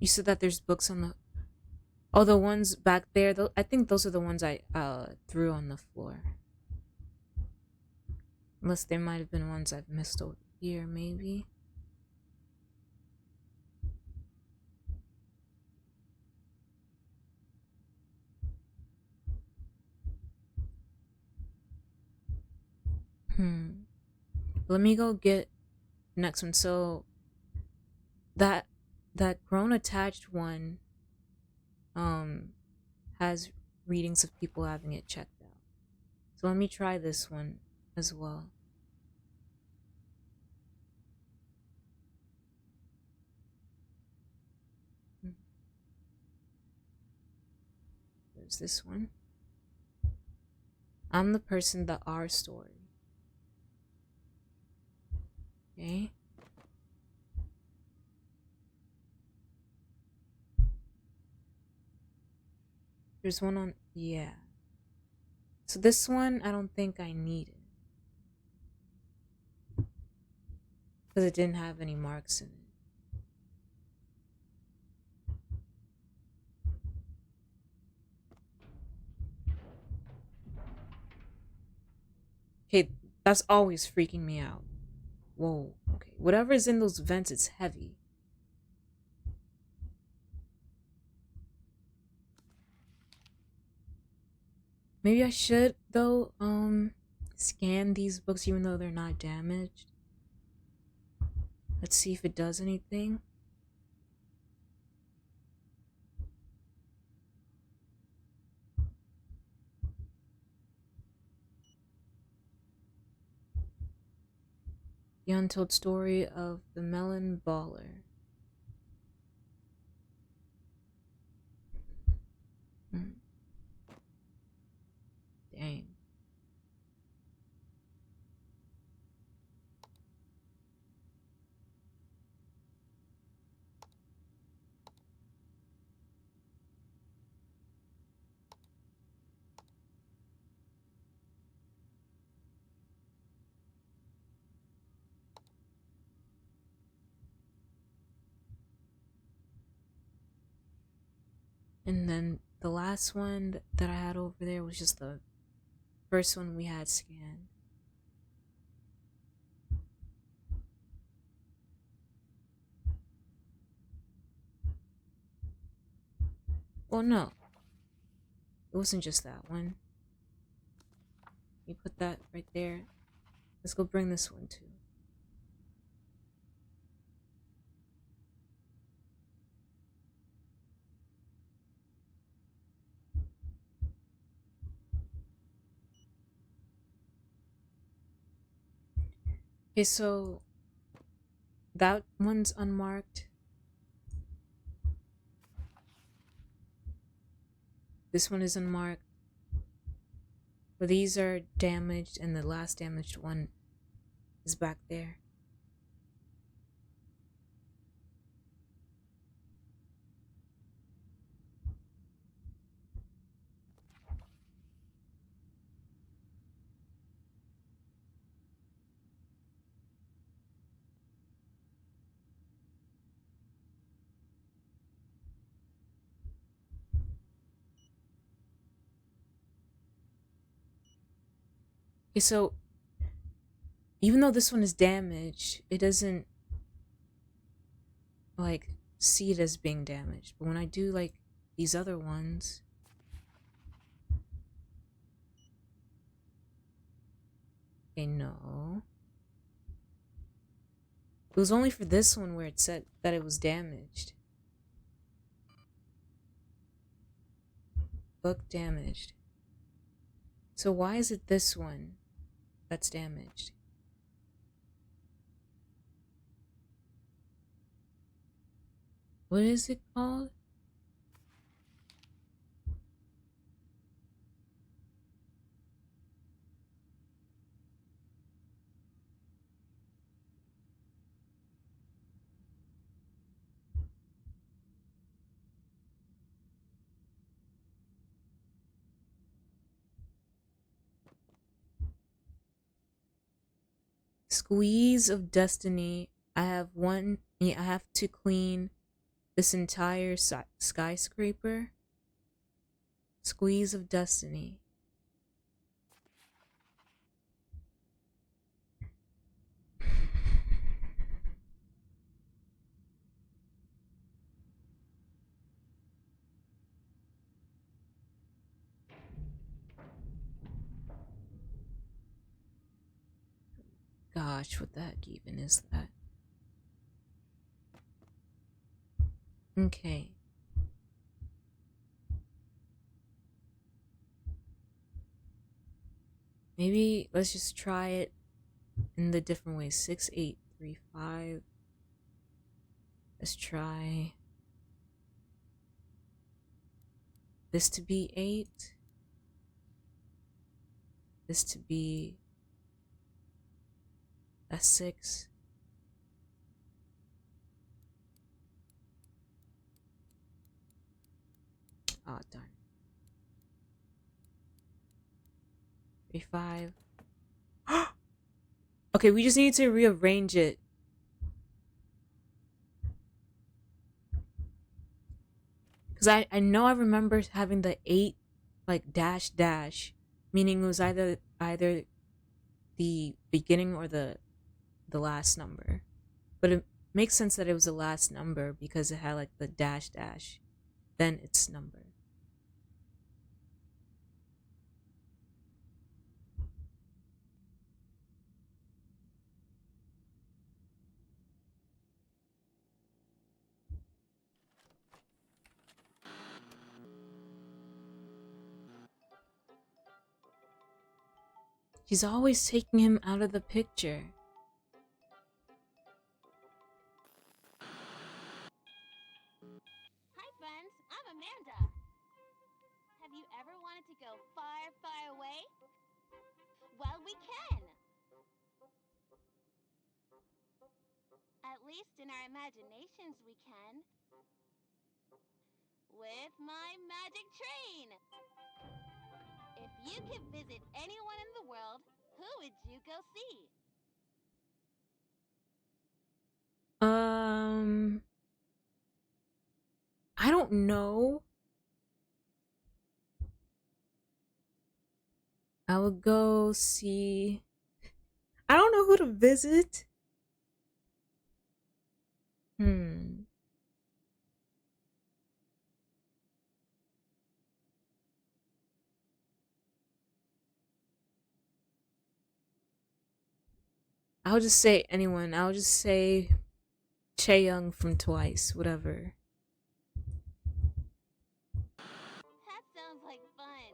You said that there's books on the. Oh, the ones back there. I think those are the ones I threw on the floor. Unless there might have been ones I've missed over here, maybe. Let me go get next one. So that grown attached one has readings of people having it checked out. So let me try this one as well. There's this one. I'm the person, the R story. Okay. There's one on, yeah. So this one, I don't think I need it. Because it didn't have any marks in it. Okay, that's always freaking me out. Whoa, okay. Whatever's in those vents, it's heavy. Maybe I should, though, scan these books even though they're not damaged. Let's see if it does anything. The Untold Story of the Melon Baller. Dang. And then the last one that I had over there was just the first one we had scanned. Well, no. It wasn't just that one. You put that right there. Let's go bring this one too. Okay, so that one's unmarked. This one is unmarked. But these are damaged, and the last damaged one is back there. Okay, so even though this one is damaged, it doesn't like see it as being damaged. But when I do like these other ones, okay, no. It was only for this one where it said that it was damaged. Book damaged. So why is it this one that's damaged? What is it called? Squeeze of Destiny. I have one. Yeah, I have to clean this entire skyscraper. Squeeze of Destiny. Gosh, what the heck even is that? Okay. Maybe let's just try it in the different ways. 6, 8, 3, 5. Let's try this to be 8. This to be a 6. Oh, darn. 3, 5. Okay, we just need to rearrange it. Because I know I remember having the 8 like dash dash, meaning it was either the beginning or the last number. But it makes sense that it was the last number because it had like the dash dash, then its number. She's always taking him out of the picture. Hi friends, I'm Amanda. Have you ever wanted to go far, far away? Well, we can! At least in our imaginations we can. With my magic train! If you could visit anyone in the world, who would you go see? I don't know. I would go see. I don't know who to visit. Hmm. I'll just say anyone. I'll just say Young from Twice, whatever. That sounds like fun.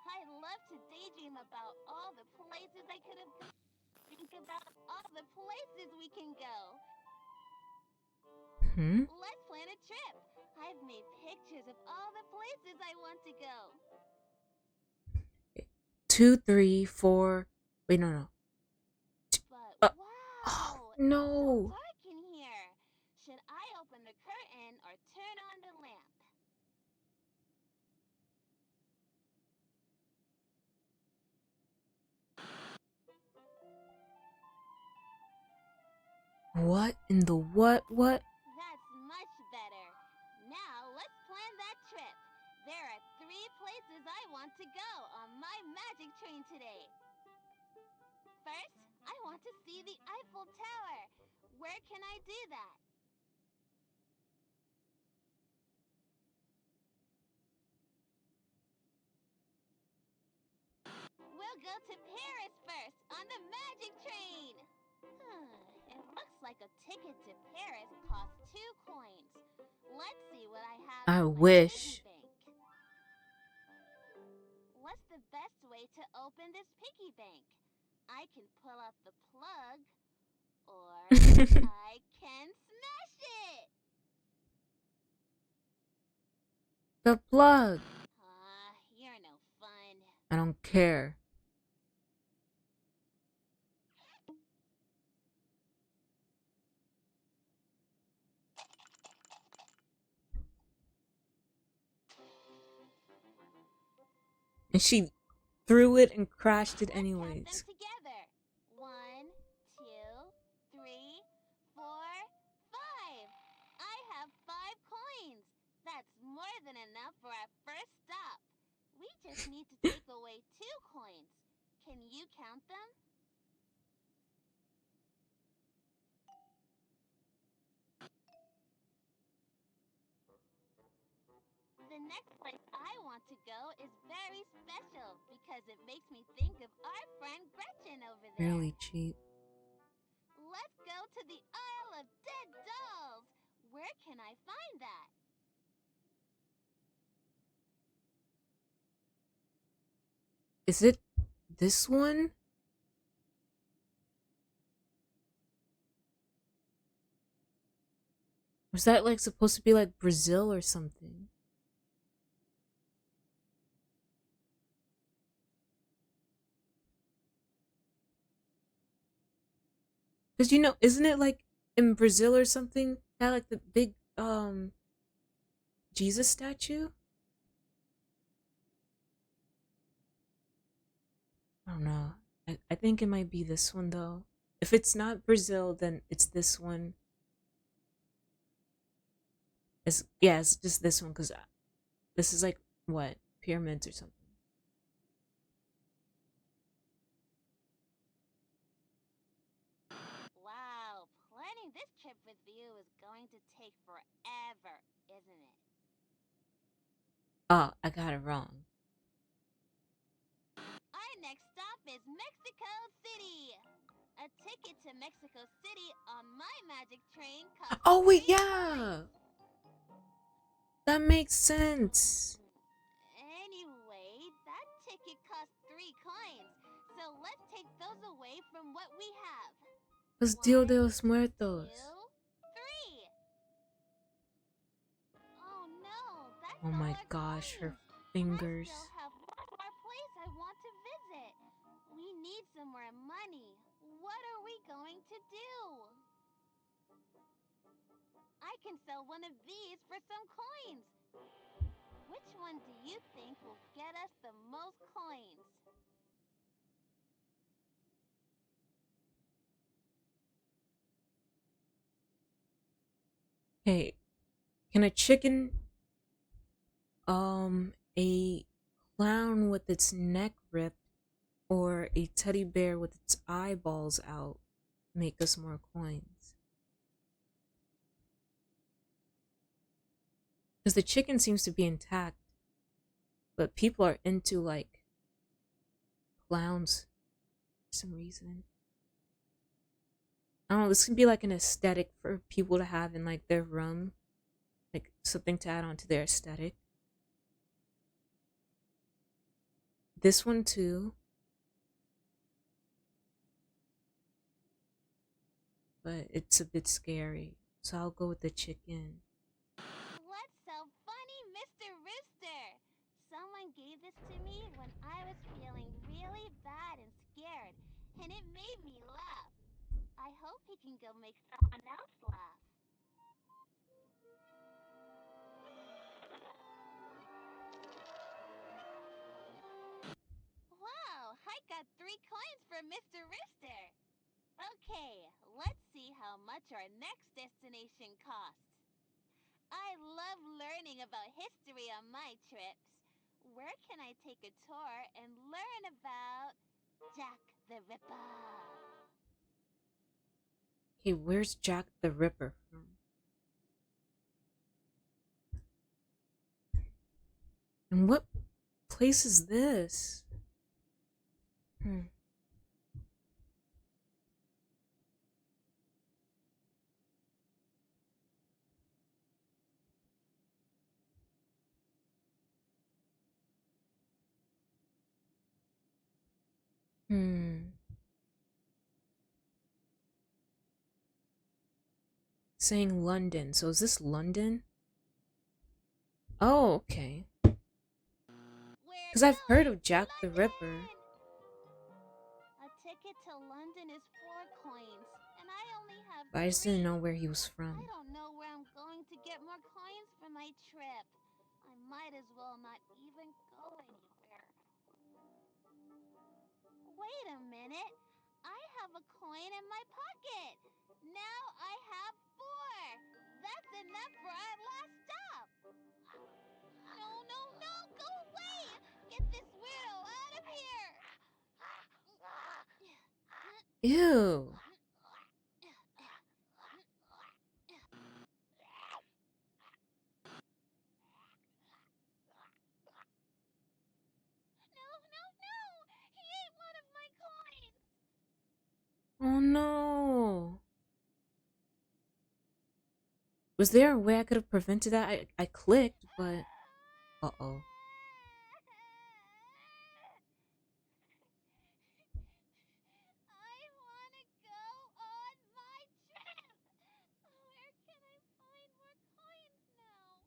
I love to daydream about all the places I could have gone. Think about all the places we can go. Hmm. Let's plan a trip. I've made pictures of all the places I want to go. 2, 3, 4. Wait, no. But Uh, oh wow, it's so no. dark in here. Should I open the curtain or turn on the lamp? What in the what? What? That's much better. Now let's plan that trip. There are 3 places I want to go on my magic train today. First, I want to see the Eiffel Tower. Where can I do that? We'll go to Paris first on the magic train. It looks like a ticket to Paris costs 2 coins. Let's see what I have I in my piggy wish. bank. What's the best off the plug, or I can smash it! The plug. You're no fun. I don't care. And she threw it and crashed it Let's count them anyways. together. 1, 2, 3, 4, 5. I have 5 coins. That's more than enough for our first stop. We just need to take away 2 coins. Can you count them? The next place I want to go is very special because it makes me think of our friend Gretchen over there. Really cheap. Let's go to the Isle of Dead Dolls. Where can I find that? Is it this one? Was that like supposed to be like Brazil or something? Cause you know, isn't it like in Brazil or something? Had like the big Jesus statue? I don't know. I think it might be this one though. If it's not Brazil, then it's this one. It's just this one because this is like what pyramids or something. Wow, planning this trip with you is going to take forever, isn't it? Oh, I got it wrong. Our next stop is Mexico City. A ticket to Mexico City on my magic train costs Oh wait, 3 yeah, coins. that makes sense. Anyway, that ticket costs 3 coins. So let's take those away from what we have. Cause Dia 1, de los 2, Muertos. 3. Oh no, that's Oh all my our gosh, her coins. I fingers. still have one more place I want to visit. We need some more money. What are we going to do? I can sell one of these for some coins. Which one do you think will get us the most coins? Hey, can a chicken, a clown with its neck ripped, or a teddy bear with its eyeballs out make us more coins? Because the chicken seems to be intact, but people are into like clowns for some reason. I don't know, this can be like an aesthetic for people to have in like their room, like something to add on to their aesthetic. This one too, but it's a bit scary, so I'll go with the chicken. What's so funny, Mr. Rooster? Someone gave this to me when I was feeling really bad and scared, and it made me laugh. I hope he can go make someone else laugh. Wow, I got 3 coins for Mr. Rooster. Okay, let's see how much our next destination costs. I love learning about history on my trips. Where can I take a tour and learn about Jack the Ripper? Hey, where's Jack the Ripper from? And what place is this? Hmm. Hmm. saying London. So is this London? Oh, okay. We're Because I've heard going of to Jack the Ripper. London! A ticket to London is 4 coins, and I only have But I just 3. didn't know where he was I from. don't know where I'm going to get more coins for my trip. I might as well not even go anywhere. Wait a minute. I have a coin in my pocket. Now I have 4. That's enough for our last stop. No, no, no! Go away! Get this weirdo out of here! Ew. No, no, no! He ate one of my coins! Oh no. Was there a way I could have prevented that? I clicked, but uh-oh. I want to go on my trip! Where can I find more coins now?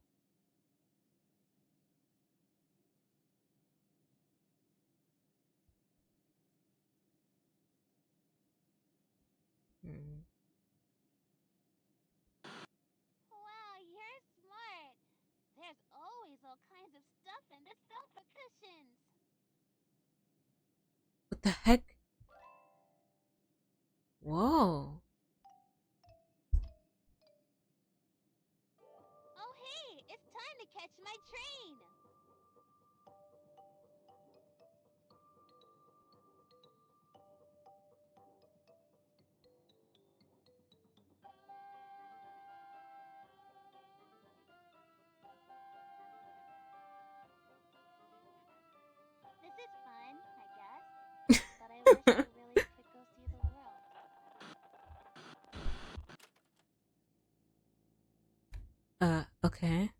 Hmm. Wow, you're smart. There's always all kinds of stuff in the sofa cushions. What the heck? Whoa. Oh, hey, it's time to catch my train. This is fun, I guess. But I wish I really could go see the world. Okay.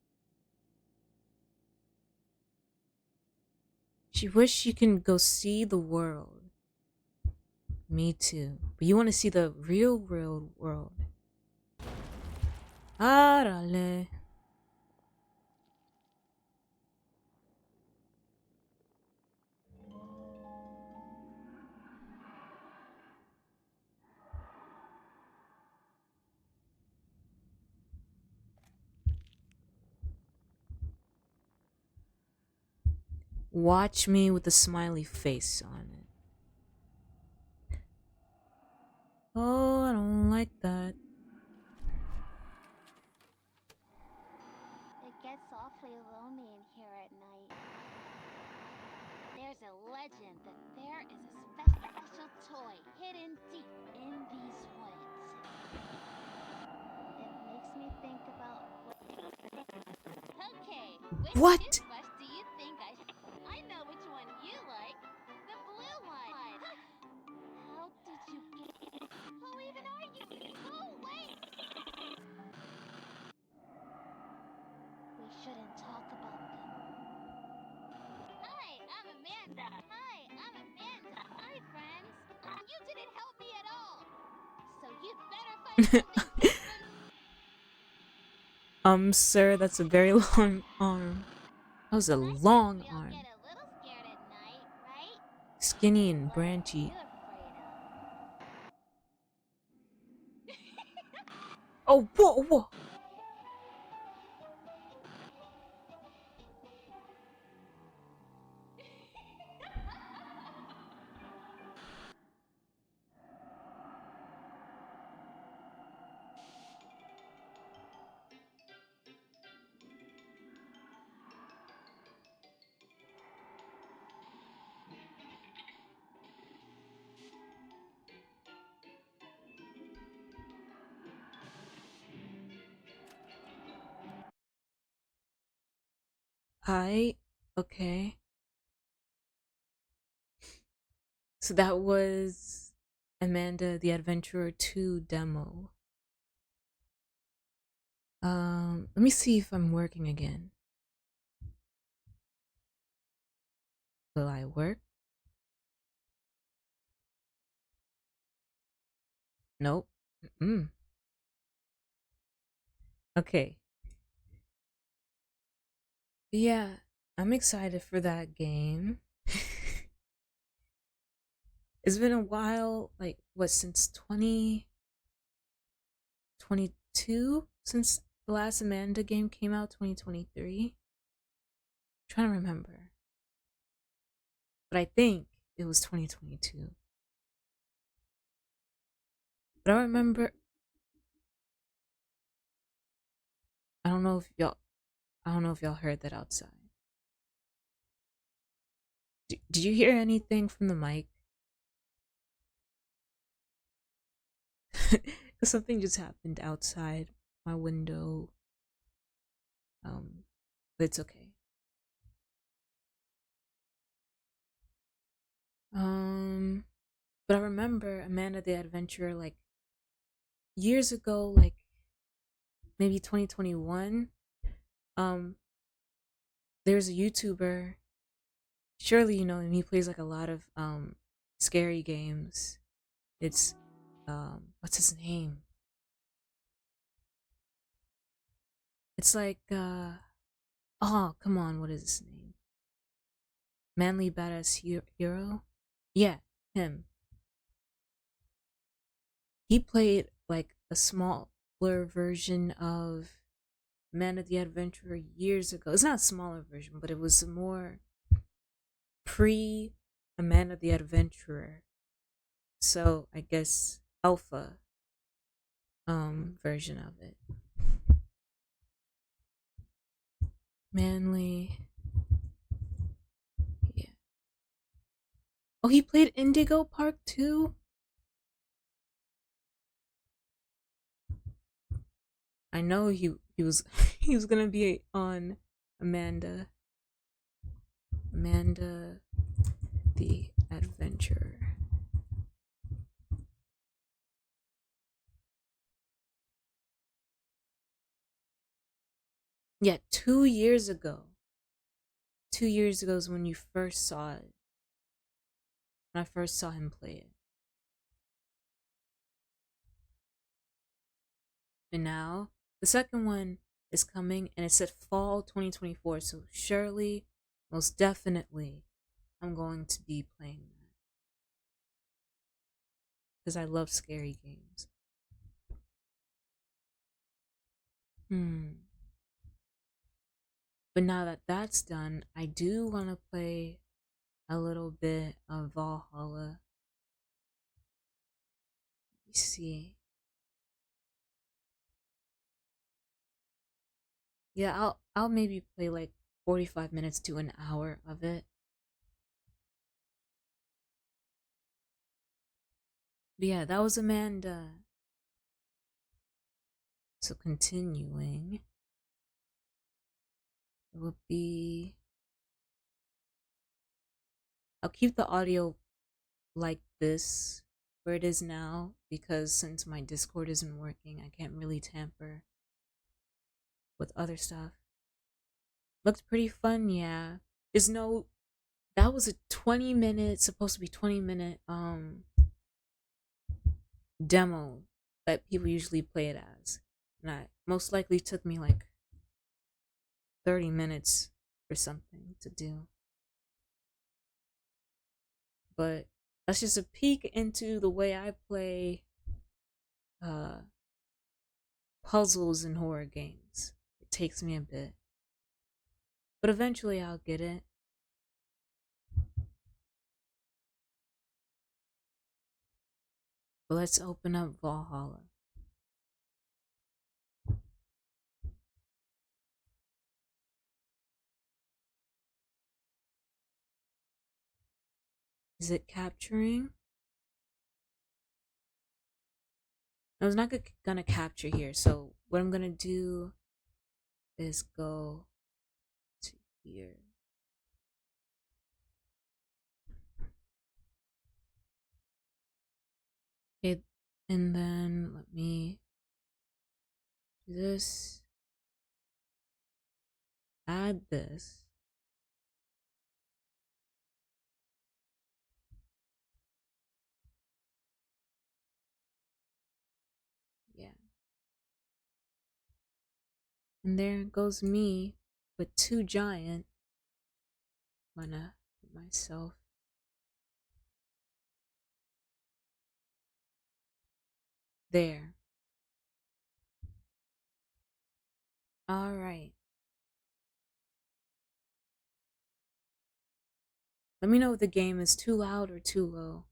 She wished she can go see the world. Me too. But you want to see the real world. Árale. Watch me with a smiley face on it. Oh, I don't like that. It gets awfully lonely in here at night. There's a legend that there is a special toy hidden deep in these woods. It makes me think about Okay, which What? toothbrush do you think I know which one you like. The blue one. How did you get Who even are you? Oh, wait! We shouldn't talk about them. Hi, I'm Amanda. Hi, I'm Amanda. Hi, friends. You didn't help me at all. So you'd better find something different. Sir, that's a very long arm. That was a I guess long we all get arm. a little scared at night, right? Skinny and What are you branchy. afraid of? Oh, whoa, whoa. Okay. So that was Amanda the Adventurer 2 demo. Let me see if I'm working again. Will I work? Nope. Okay. Yeah, I'm excited for that game. It's been a while, like what, since 2022, since the last Amanda game came out, 2023. Trying to remember, but I think it was 2022. But I remember, I don't know if y'all, I don't know if y'all heard that outside. Did you hear anything from the mic? Something just happened outside my window. Um, but it's okay. Um, but I remember Amanda the Adventurer like years ago, like maybe 2021. Um, there's a YouTuber. Surely you know him. He plays like a lot of scary games. It's what's his name? It's like oh come on, what is his name? Manly Badass Hero? Yeah, him. He played like a smaller version of Man of the Adventurer years ago. It's not a smaller version, but it was a more pre a Man of the Adventurer. So I guess alpha version of it. Manly, yeah. Oh, he played Indigo Park too. I know he was he was gonna be on Amanda Amanda the Adventurer. Yeah, 2 years ago. 2 years ago is when you first saw it. When I first saw him play it. And now the second one is coming and it said fall 2024. So surely, most definitely, I'm going to be playing that because I love scary games. Hmm. But now that that's done, I do want to play a little bit of Valhalla. Let me see. Yeah, I'll maybe play like 45 minutes to an hour of it. But yeah, that was Amanda. So continuing, it will be. I'll keep the audio like this where it is now because since my Discord isn't working, I can't really tamper with other stuff. Looked pretty fun, yeah. There's no that was a 20-minute supposed to be 20-minute demo that people usually play it as. And I most likely took me like 30 minutes or something to do. But that's just a peek into the way I play uh puzzles in horror games. It takes me a bit. But eventually I'll get it. But let's open up Valhalla. Is it capturing? No, it's not gonna capture here. So what I'm gonna do is go to here. Okay, and then let me do this. Add this. Yeah. And there goes me, but too giant. Gonna put myself there. Alright. Let me know if the game is too loud or too low.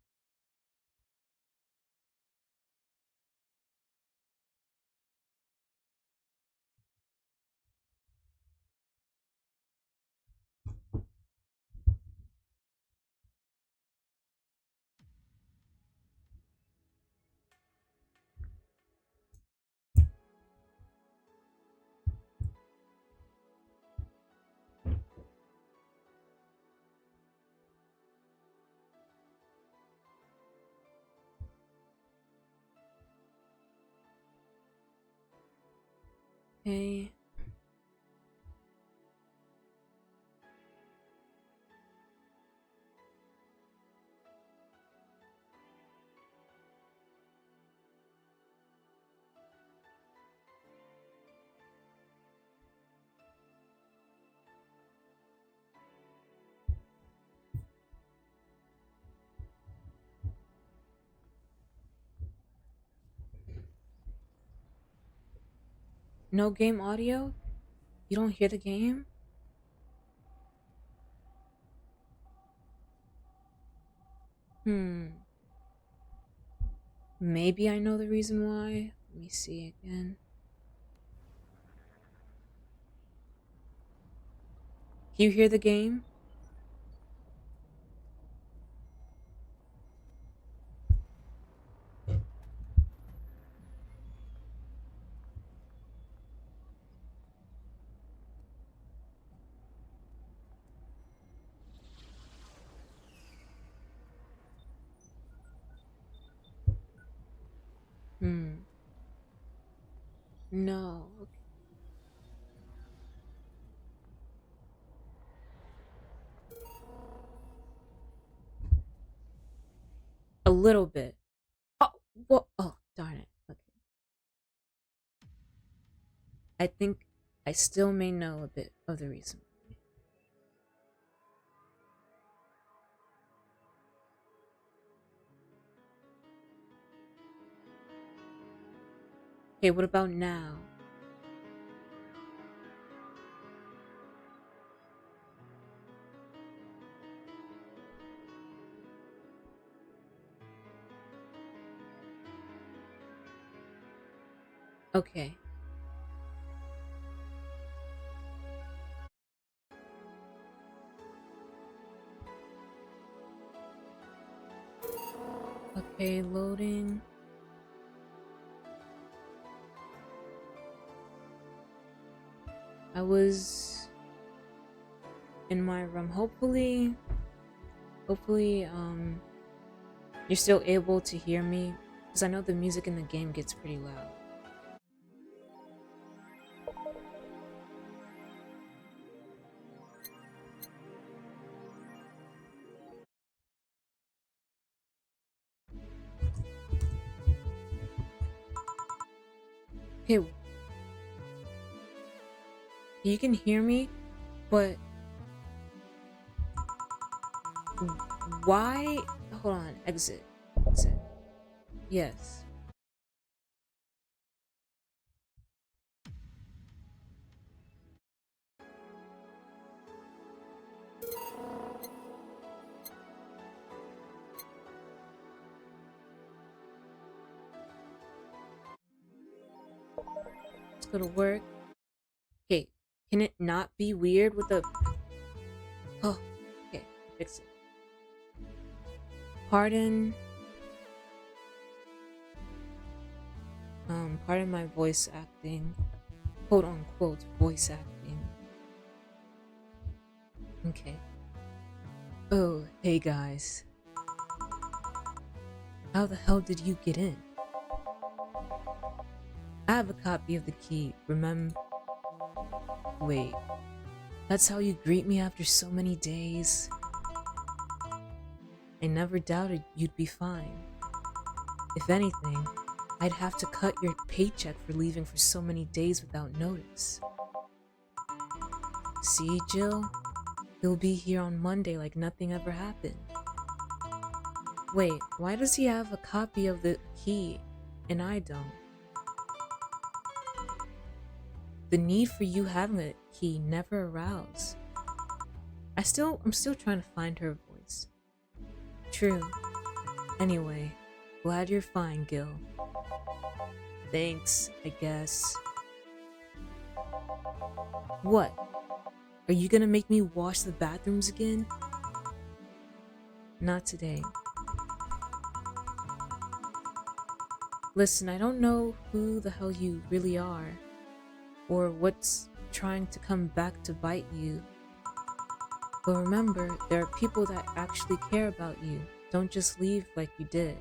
Okay. No game audio? You don't hear the game? Maybe I know the reason why. Let me see again. You hear the game? No. Okay. A little bit. Oh, what? Oh, darn it. Okay. I think I still may know a bit of the reason. Okay, what about now? Okay. Okay, loading. I was in my room. Hopefully, you're still able to hear me, because I know the music in the game gets pretty loud. Okay, you can hear me, but why? Hold on, exit. Exit. Yes. Let's go to work. Okay, can it not be weird with the... Oh, okay, fix it. Pardon. Pardon my voice acting. Quote unquote voice acting. Okay. Oh, hey guys. How the hell did you get in? I have a copy of the key, remember? Wait. That's how you greet me after so many days? I never doubted you'd be fine. If anything, I'd have to cut your paycheck for leaving for so many days without notice. See, Jill? He'll be here on Monday like nothing ever happened. Wait, why does he have a copy of the key and I don't? The need for you having a key never aroused. I'm still trying to find her voice. True. Anyway, glad you're fine, Gil. Thanks, I guess. What? Are you gonna make me wash the bathrooms again? Not today. Listen, I don't know who the hell you really are, or what's trying to come back to bite you. But remember, there are people that actually care about you. Don't just leave like you did.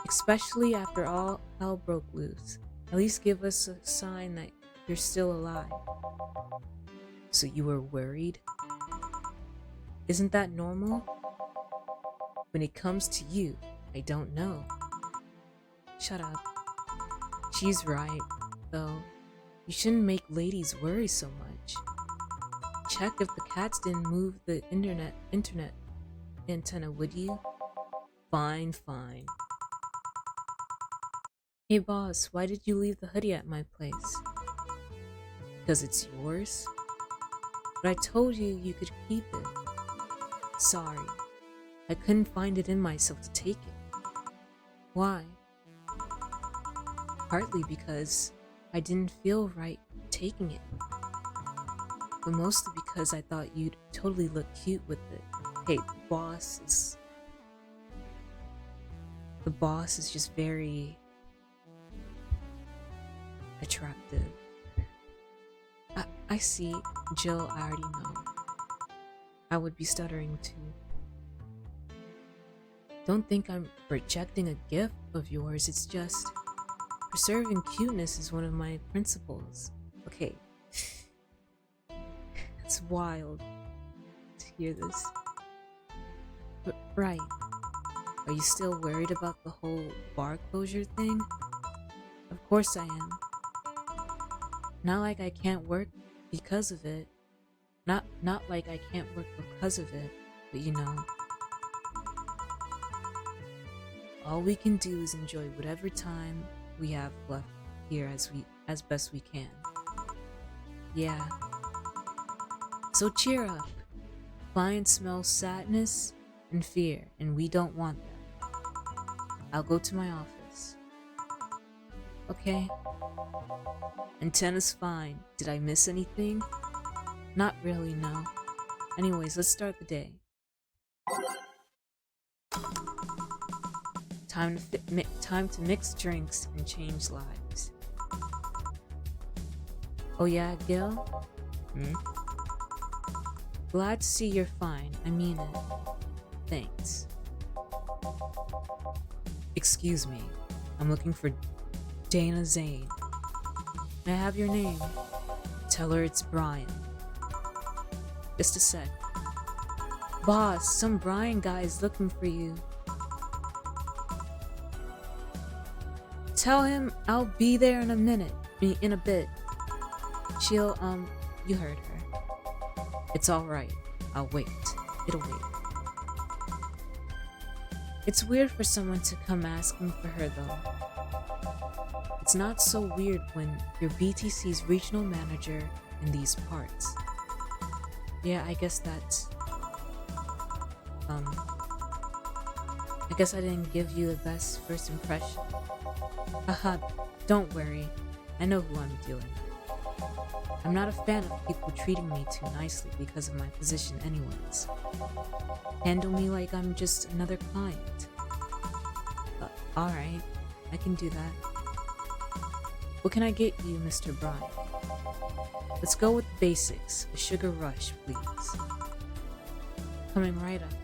Especially after all hell broke loose. At least give us a sign that you're still alive. So you were worried? Isn't that normal? When it comes to you, I don't know. Shut up. She's right, though. You shouldn't make ladies worry so much. Check if the cats didn't move the internet antenna, would you? Fine. Hey boss, why did you leave the hoodie at my place? Because it's yours? But I told you you could keep it. Sorry, I couldn't find it in myself to take it. Why? Partly because I didn't feel right taking it. But mostly because I thought you'd totally look cute with it. Hey, the boss is just very attractive. I see, Jill, I already know. I would be stuttering too. Don't think I'm rejecting a gift of yours, it's just preserving cuteness is one of my principles. Okay. It's wild to hear this. But, right. Are you still worried about the whole bar closure thing? Of course I am. Not like I can't work because of it. Not like I can't work because of it, but you know. All we can do is enjoy whatever time we have left here as best we can. Yeah. So cheer up. Clients smell sadness and fear, and we don't want that. I'll go to my office. Okay. Antenna's fine. Did I miss anything? Not really, no. Anyways, let's start the day. Time to mix drinks and change lives. Oh yeah, Gil? Glad to see you're fine. I mean it. Thanks. Excuse me. I'm looking for Dana Zane. May I have your name? Tell her it's Brian. Just a sec. Boss, some Brian guy is looking for you. Tell him I'll be there in a bit. She'll, you heard her. It's alright. I'll wait. It'll wait. It's weird for someone to come asking for her though. It's not so weird when you're BTC's regional manager in these parts. Yeah, I guess that's... I guess I didn't give you the best first impression. Haha, don't worry. I know who I'm dealing with. I'm not a fan of people treating me too nicely because of my position anyways. Handle me like I'm just another client. Alright, I can do that. What can I get you, Mr. Brian? Let's go with the basics. A sugar rush, please. Coming right up.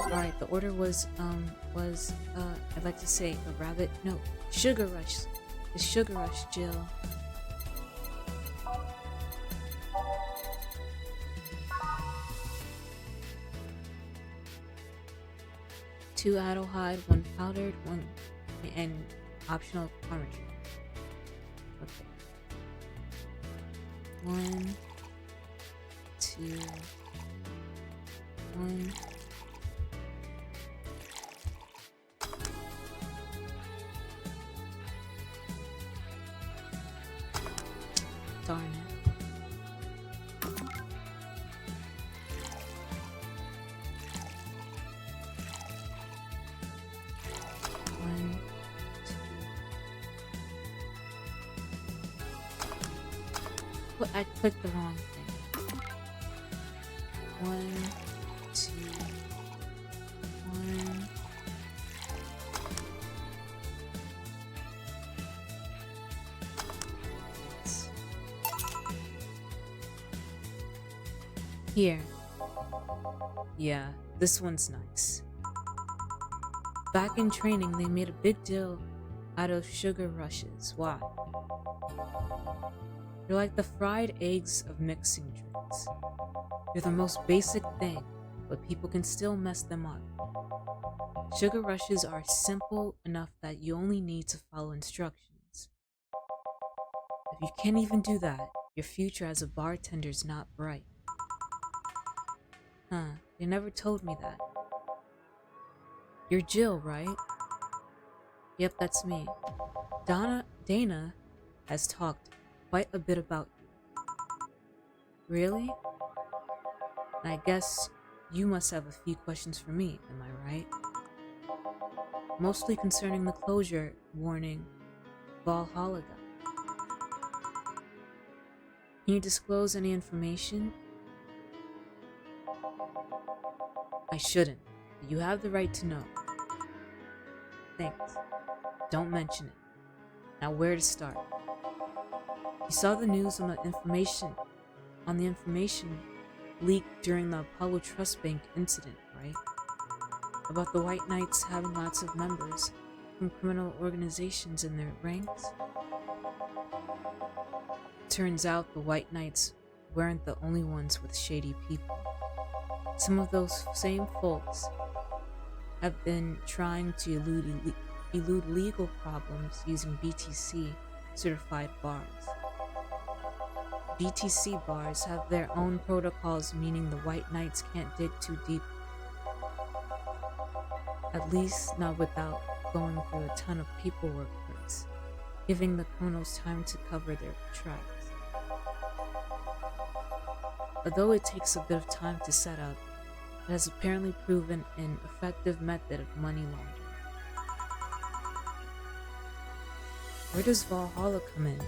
Alright, the order was, I'd like to say a rabbit. No, sugar rush. The sugar rush, Jill. Two Adelhyde, one powdered, one and optional parmesan. Okay. 1, 2, 1. Darn it. One, two. What? I clicked the wrong thing. 1, 2, 1. Here. Yeah, this one's nice. Back in training, they made a big deal out of sugar rushes. Why? They're like the fried eggs of mixing drinks. They're the most basic thing, but people can still mess them up. Sugar rushes are simple enough that you only need to follow instructions. If you can't even do that, your future as a bartender's not bright. Huh, they never told me that. You're Jill, right? Yep, that's me. Dana has talked quite a bit about you. Really? And I guess you must have a few questions for me, am I right? Mostly concerning the closure warning Valhalla got. Can you disclose any information? I shouldn't, but you have the right to know. Thanks. Don't mention it. Now where to start? You saw the news on the information leak during the Apollo Trust Bank incident, right? About the White Knights having lots of members from criminal organizations in their ranks? Turns out the White Knights weren't the only ones with shady people. Some of those same folks have been trying to elude legal problems using BTC certified bars. BTC bars have their own protocols, meaning the White Knights can't dig too deep. At least not without going through a ton of paperwork first, giving the criminals time to cover their tracks. Although it takes a bit of time to set up, it has apparently proven an effective method of money laundering. Where does Valhalla come in?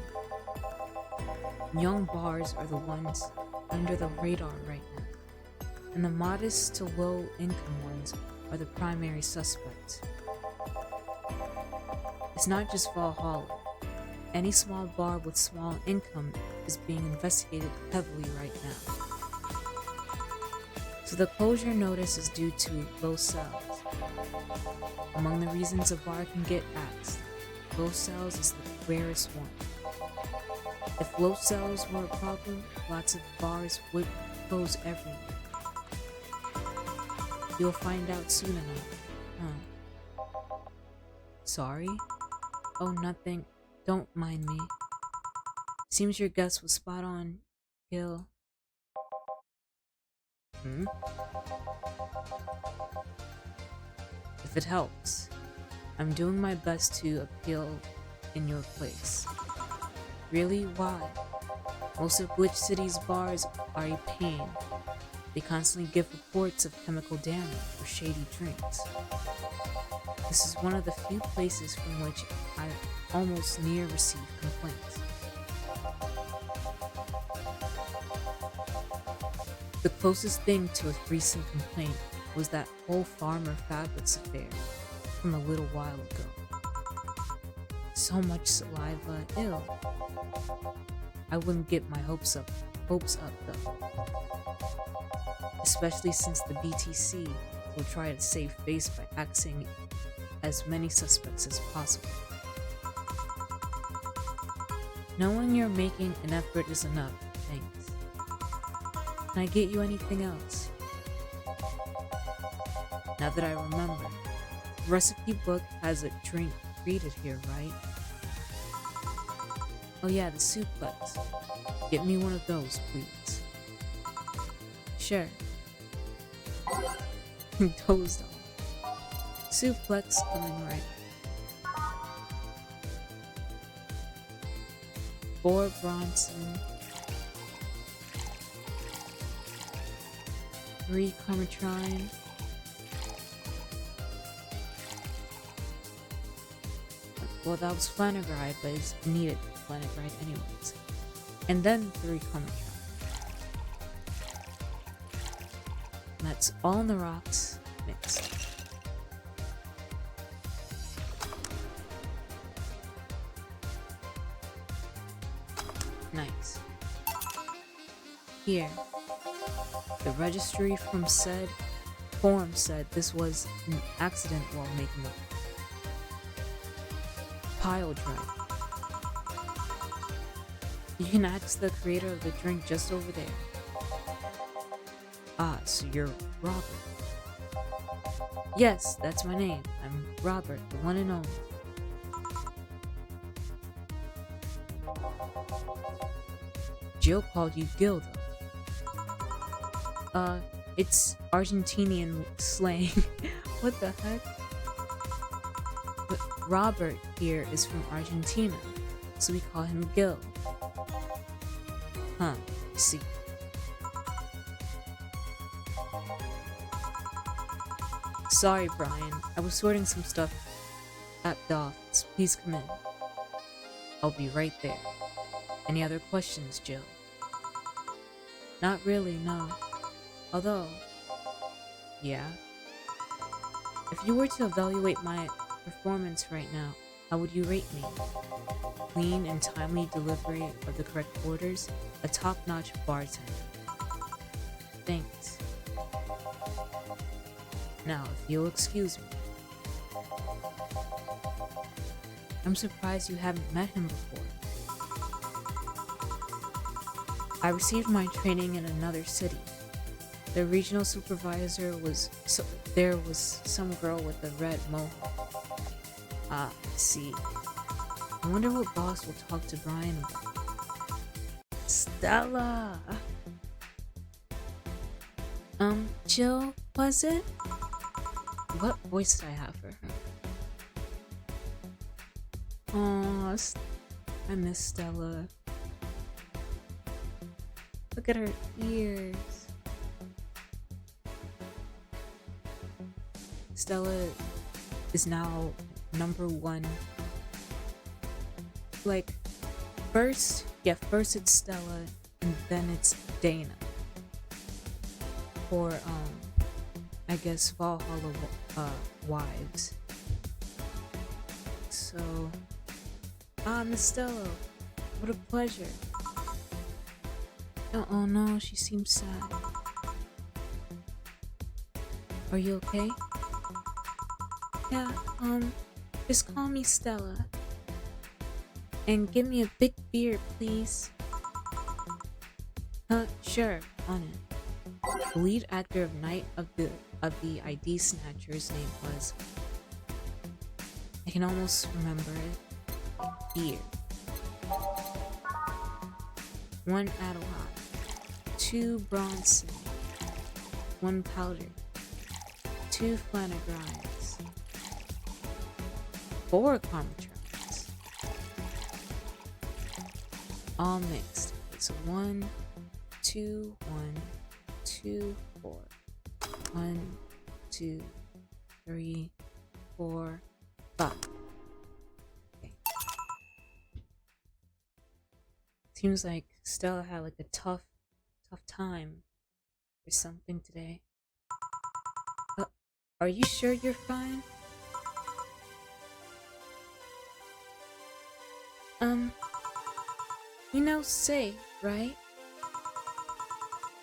Young bars are the ones under the radar right now, and the modest to low income ones are the primary suspects. It's not just Valhalla. Any small bar with small income is being investigated heavily right now. So the closure notice is due to low sales. Among the reasons a bar can get axed, low sales is the rarest one. If low sales were a problem, lots of bars would close everywhere. You'll find out soon enough. Huh. Sorry? Oh, nothing. Don't mind me. Seems your guess was spot on, Gil. If it helps, I'm doing my best to appeal in your place. Really? Why? Most of Glitch City's bars are a pain. They constantly give reports of chemical damage or shady drinks. This is one of the few places from which I almost near received complaints. The closest thing to a recent complaint was that whole Farmer Fabrics affair from a little while ago. So much saliva, ill. I wouldn't get my hopes up though. Especially since the BTC will try to save face by axing as many suspects as possible. Knowing you're making an effort is enough, thanks. Can I get you anything else? Now that I remember, the recipe book has a drink created here, right? Oh yeah, the suplex. Get me one of those, please. Sure. Dozed off. Suplex coming right. 4 Bronson. 3 Carmitrine. Well, that was Flanagribe, but it's needed Flanagribe anyways. And then 3 Carmitrine. And that's all in the rocks mixed. Nice. Here. The registry from said forum said this was an accident while making the pile drive. You can ask the creator of the drink just over there. Ah, so you're Robert. Yes, that's my name. I'm Robert, the one and only. Jill called you Gil, though. It's Argentinian slang. What the heck? But Robert here is from Argentina, so we call him Gil. Huh, I see. Sorry, Brian. I was sorting some stuff at the office. Please come in. I'll be right there. Any other questions, Jill? Not really, no. Although, yeah. If you were to evaluate my performance right now, how would you rate me? Clean and timely delivery of the correct orders, a top-notch bartender. Thanks. Now, if you'll excuse me. I'm surprised you haven't met him before. I received my training in another city. The regional supervisor was there was some girl with a red mohawk. Ah, I see. I wonder what boss will talk to Brian about. Stella! Jill, was it? What voice did I have for her? Aw, I miss Stella. Look at her ears. Stella is now #1. Like, first it's Stella, and then it's Dana. Or, I guess Valhalla Wives. So, Miss Stella, what a pleasure. Oh no, she seems sad. Are you okay? Yeah, just call me Stella. And give me a big beer, please. Sure, on it. The lead actor of Night of the ID Snatcher's name was... I can almost remember it. Beer. 1 Adelon. 2 Bronson. 1 Powder. 2 Flanagrides. 4 Carmitrons. All mixed. It's 1, 2, 1, 2, 4. 1, 2, 3, 4, 5. Okay. Seems like Stella had like a tough time or something today. Are you sure you're fine? You know, Say, right?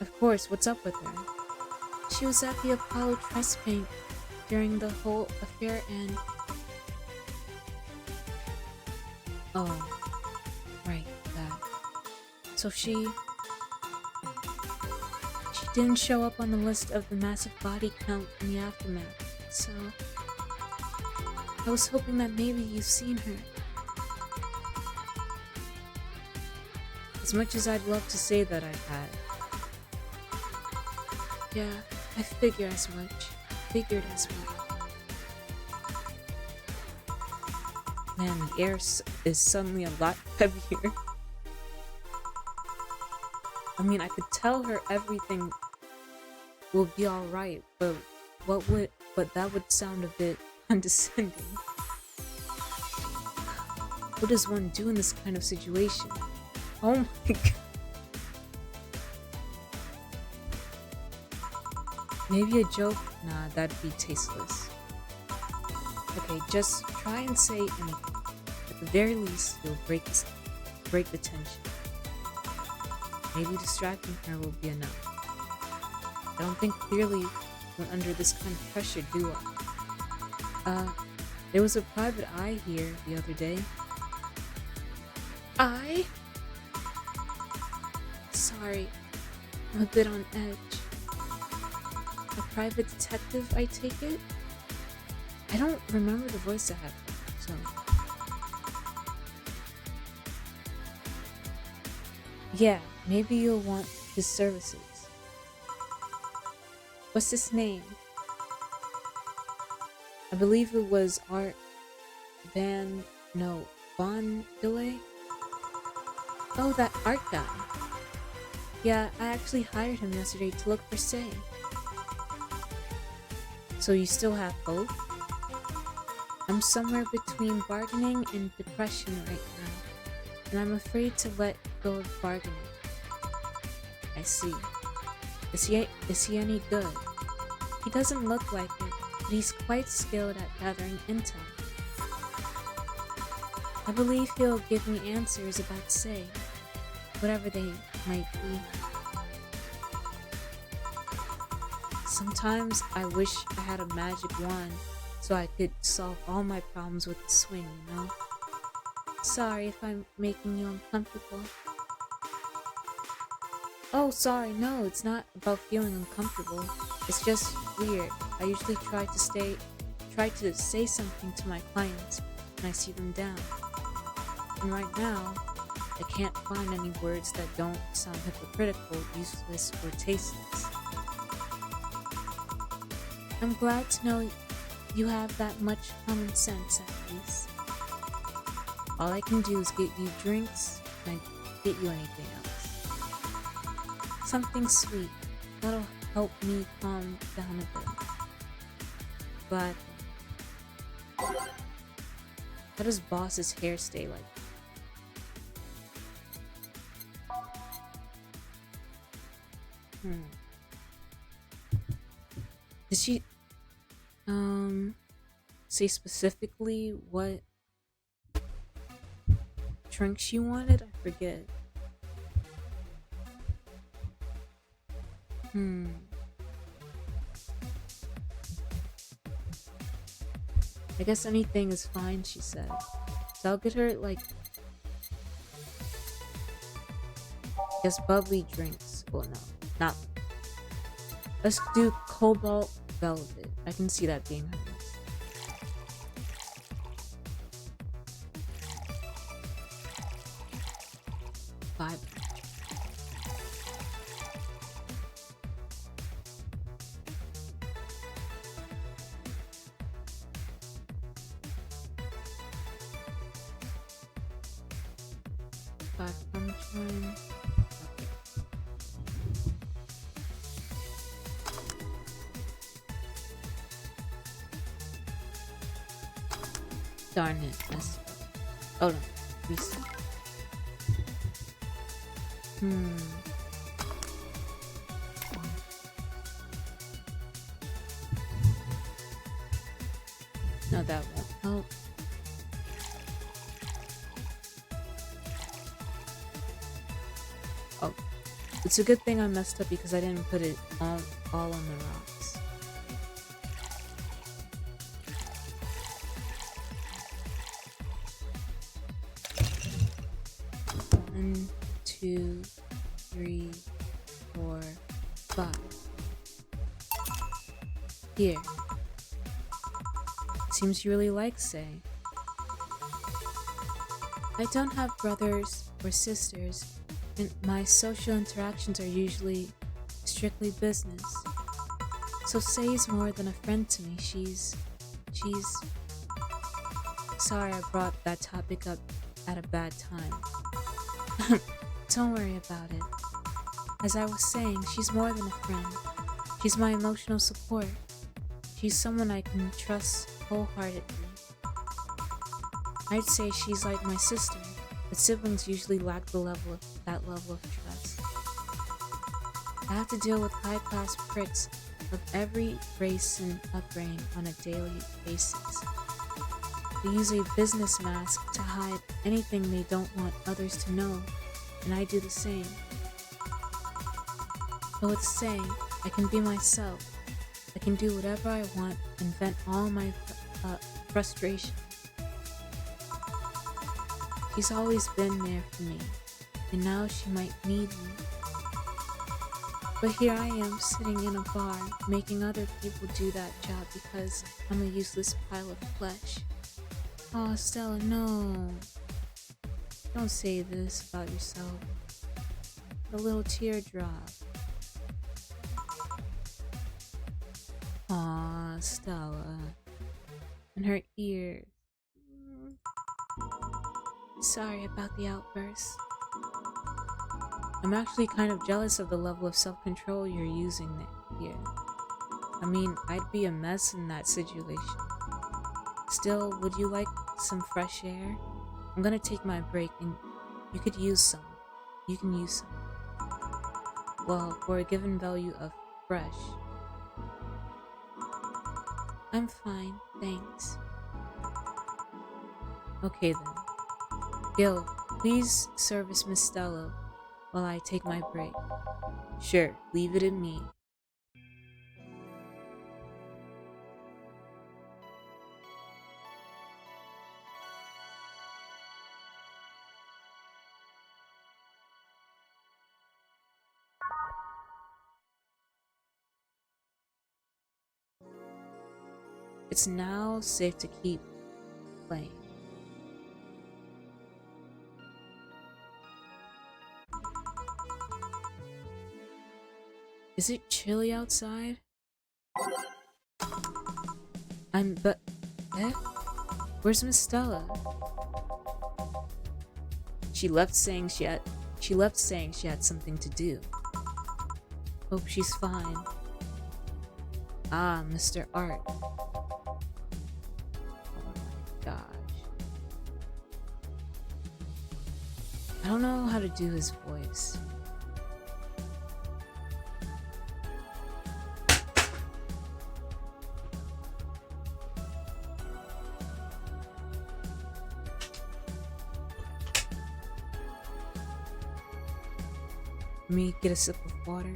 Of course, what's up with her? She was at the Apollo Trust Bank during the whole affair and... Oh, right, that. So she didn't show up on the list of the massive body count in the aftermath, so... I was hoping that maybe you've seen her. As much as I'd love to say that I had. Yeah, I figured as much. Man, the air is suddenly a lot heavier. I mean, I could tell her everything will be alright, but that would sound a bit condescending. What does one do in this kind of situation? Oh my god. Maybe a joke? Nah, that'd be tasteless. Okay, just try and say anything. At the very least, you'll break the tension. Maybe distracting her will be enough. I don't think clearly when under this kind of pressure, do I? There was a private eye here the other day. I? Sorry, I'm a bit on edge. A private detective, I take it? I don't remember the voice I had, so... Yeah, maybe you'll want his services. What's his name? I believe it was Von Delay? Oh, that art guy. Yeah, I actually hired him yesterday to look for Say. So you still have both? I'm somewhere between bargaining and depression right now, and I'm afraid to let go of bargaining. I see. Is he any good? He doesn't look like it, but he's quite skilled at gathering intel. I believe he'll give me answers about Say, whatever they might be. Sometimes I wish I had a magic wand so I could solve all my problems with a swing, you know? Sorry if I'm making you uncomfortable. Oh, sorry, no, it's not about feeling uncomfortable. It's just weird. I usually try to say something to my clients when I see them down. And right now, I can't find any words that don't sound hypocritical, useless, or tasteless. I'm glad to know you have that much common sense, at least. All I can do is get you drinks and get you anything else. Something sweet. That'll help me calm down a bit. Glad. How does Boss's hair stay like that? Did she say specifically what drink she wanted? I forget. I guess anything is fine, she said. So I'll get her, like, I guess bubbly drinks. Well, no, not. Let's do Cobalt Velvet. I can see that being her. Five. Sunshine. Okay. Darn it. That's... Oh no. Reset. No, that won't help. Oh, it's a good thing I messed up because I didn't put it all on the rocks. One, two, 3, 4, 5. Here. Seems you really like Say. I don't have brothers or sisters, And my social interactions are usually strictly business. So Say's more than a friend to me. She's sorry I brought that topic up at a bad time. Don't worry about it. As I was saying, she's more than a friend. She's my emotional support. She's someone I can trust wholeheartedly. I'd say she's like my sister, but siblings usually lack that level of trust. I have to deal with high-class pricks of every race and upbringing on a daily basis. They use a business mask to hide anything they don't want others to know, and I do the same. But with Say, I can be myself. I can do whatever I want and vent all my frustration. She's always been there for me, and now she might need me. But here I am sitting in a bar making other people do that job because I'm a useless pile of flesh. Oh, Stella, no. Don't say this about yourself. A little teardrop. Aw, Stella. And her ears. Sorry about the outburst. I'm actually kind of jealous of the level of self-control you're using here. I mean, I'd be a mess in that situation. Still, would you like some fresh air? I'm gonna take my break and you could use some. You can use some. Well, for a given value of fresh. I'm fine, thanks. Okay then. Gil, please service Miss Stella while I take my break. Sure, leave it in me. It's now safe to keep playing. Is it chilly outside? Where's Miss Stella? She left saying she had something to do. Hope she's fine. Ah, Mr. Art. Oh my gosh. I don't know how to do his voice. Let me get a sip of water.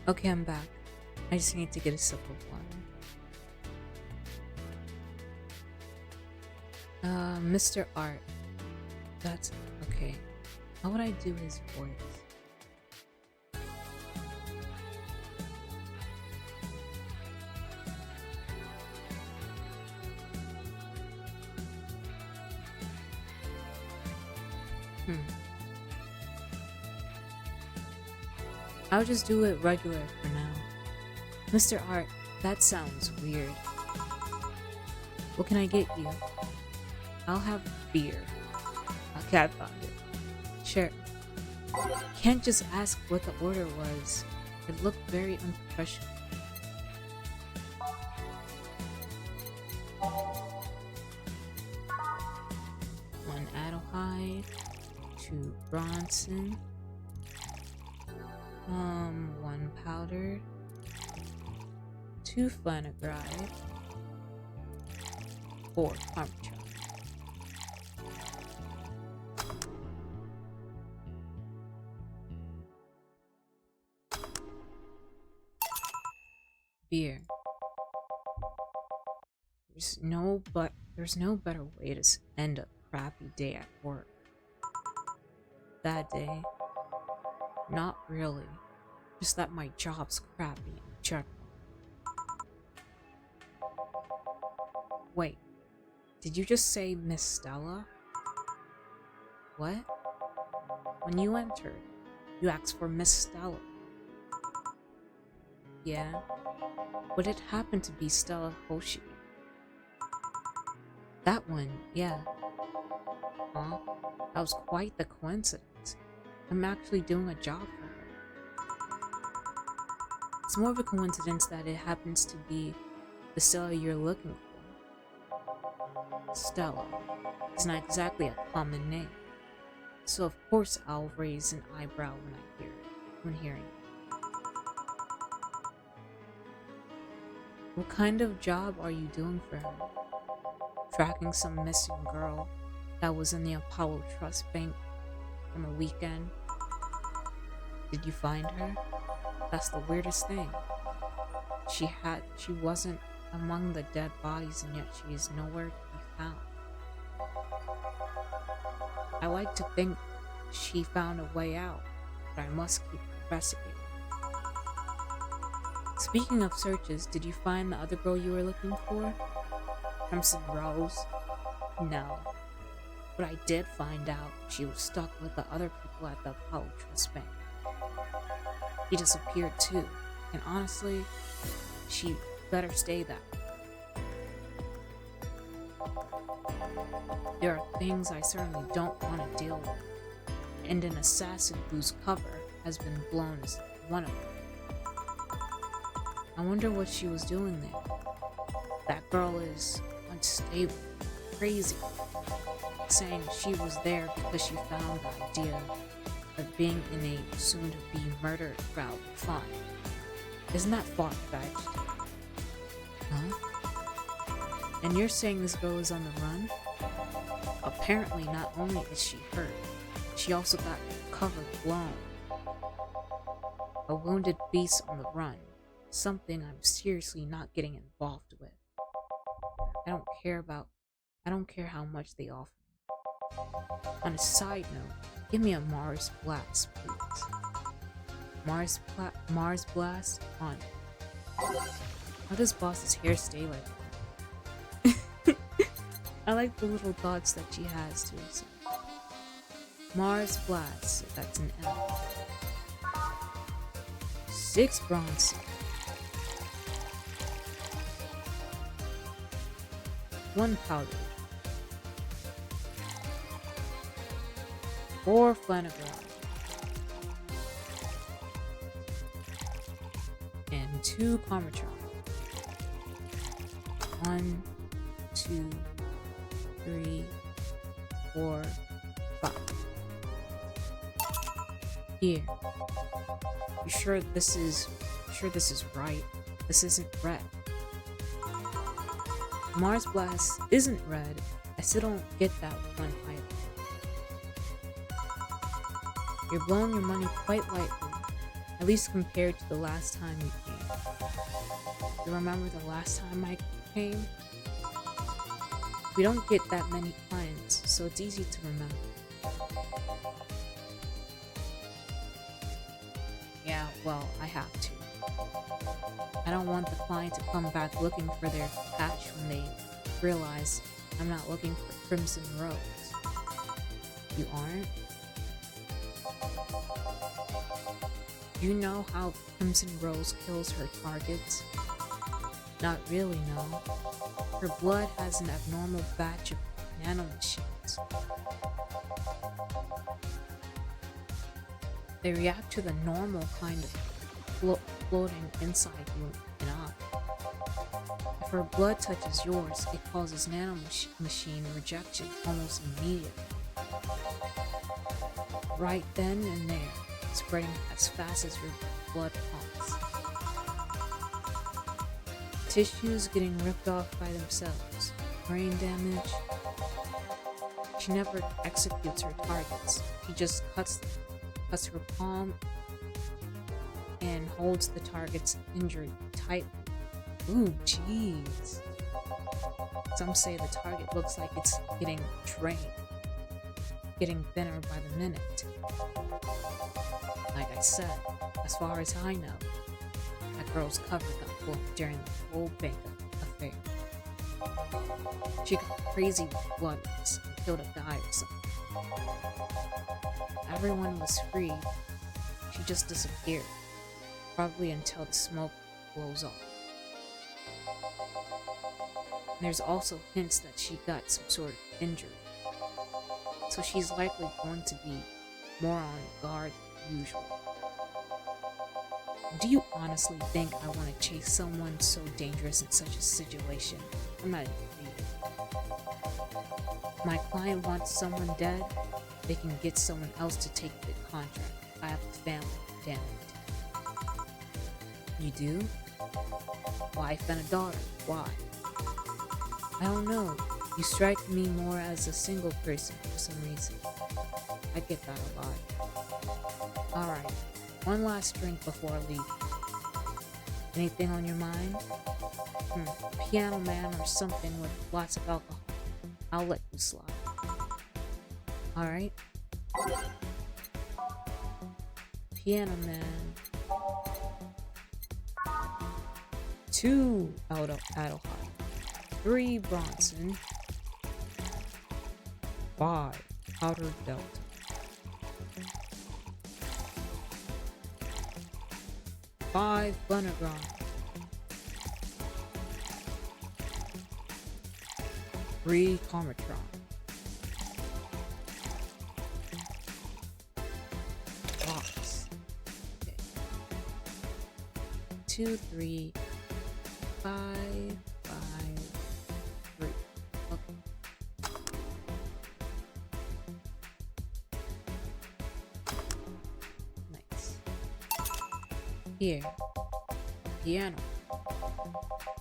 Okay, I'm back. I just need to get a sip of water. Mr. Art. That's okay. How would I do his voice? I'll just do it regular for now. Mr. Art, that sounds weird. What can I get you? I'll have beer. Okay, I found it. Sure. Can't just ask what the order was. It looked very unprofessional. One Adelheid, 2 Bronson, 1 powder, 2 Flanagride, 4 Parmesan. Beer. There's no better way to end a crappy day at work. Bad day? Not really. Just that my job's crappy and check. Wait, did you just say Miss Stella? What? When you entered, you asked for Miss Stella. Yeah, but it happened to be Stella Hoshi. That one, yeah. Huh? That was quite the coincidence. I'm actually doing a job for her. It's more of a coincidence that it happens to be the Stella you're looking for. Stella is not exactly a common name, so of course I'll raise an eyebrow when hearing it. What kind of job are you doing for her? Tracking some missing girl that was in the Apollo Trust Bank on the weekend? Did you find her? That's the weirdest thing. She wasn't among the dead bodies, and yet she is nowhere to be found. I like to think she found a way out, but I must keep investigating. Speaking of searches, did you find the other girl you were looking for? Crimson Rose? No. But I did find out she was stuck with the other people at the Apollo Trust Bank. He disappeared too, and honestly, she better stay that way. There are things I certainly don't want to deal with, and an assassin whose cover has been blown is one of them. I wonder what she was doing there. That girl is unstable, crazy, saying she was there because she found the idea of being in a soon-to-be murdered crowd fun. Isn't that far-fetched? Huh? And you're saying this girl is on the run? Apparently, not only is she hurt, she also got her cover blown. A wounded beast on the run. Something I'm seriously not getting involved with. I don't care how much they offer me. On a side note, give me a Mars Blast, please. Mars Blast on. How does Boss's hair stay like that? I like the little dots that she has too. So. Mars Blast, so that's an M. 6 Bronson. 1 powder. 4 Flanagride. And 2 Parmesan. 1, 2, 3, 4, 5. Here. You sure this is right? This isn't red. Mars Blast isn't red. I still don't get that one either. You're blowing your money quite lightly, at least compared to the last time you came. You remember the last time I came? We don't get that many clients, so it's easy to remember. Yeah, well, I have to. I don't want the client to come back looking for their patch when they realize I'm not looking for Crimson Rose. You aren't? You know how Crimson Rose kills her targets? Not really, no. Her blood has an abnormal batch of nanomachines. They react to the normal kind of floating inside you and I. If her blood touches yours, it causes nanomachine rejection almost immediately. Right then and there, spreading as fast as your blood pumps. Tissues getting ripped off by themselves. Brain damage. She never executes her targets. She just cuts her palm and holds the target's injury tightly. Ooh, jeez. Some say the target looks like it's getting drained, getting thinner by the minute. Like I said, as far as I know, that girl's cover got full during the whole Banker affair. She got crazy with blood and killed a guy or something. Everyone was freed. She just disappeared, probably until the smoke blows off. There's also hints that she got some sort of injury, so she's likely going to be more on guard than usual. Do you honestly think I want to chase someone so dangerous in such a situation? I'm not even If my client wants someone dead, they can get someone else to take the contract. I have a family, damn it. You do? Wife and a daughter. Why? I don't know. You strike me more as a single person for some reason. I get that a lot. Alright, one last drink before I leave. Anything on your mind? Piano man or something with lots of alcohol. I'll let you slide. Alright? Piano man. 2 Adelheid. 3 Bronson. 5 Outer Delta. Five Bunagron. 3 Comatron. 2, 3, 5, 5, 3. Okay. Nice. Here. Piano.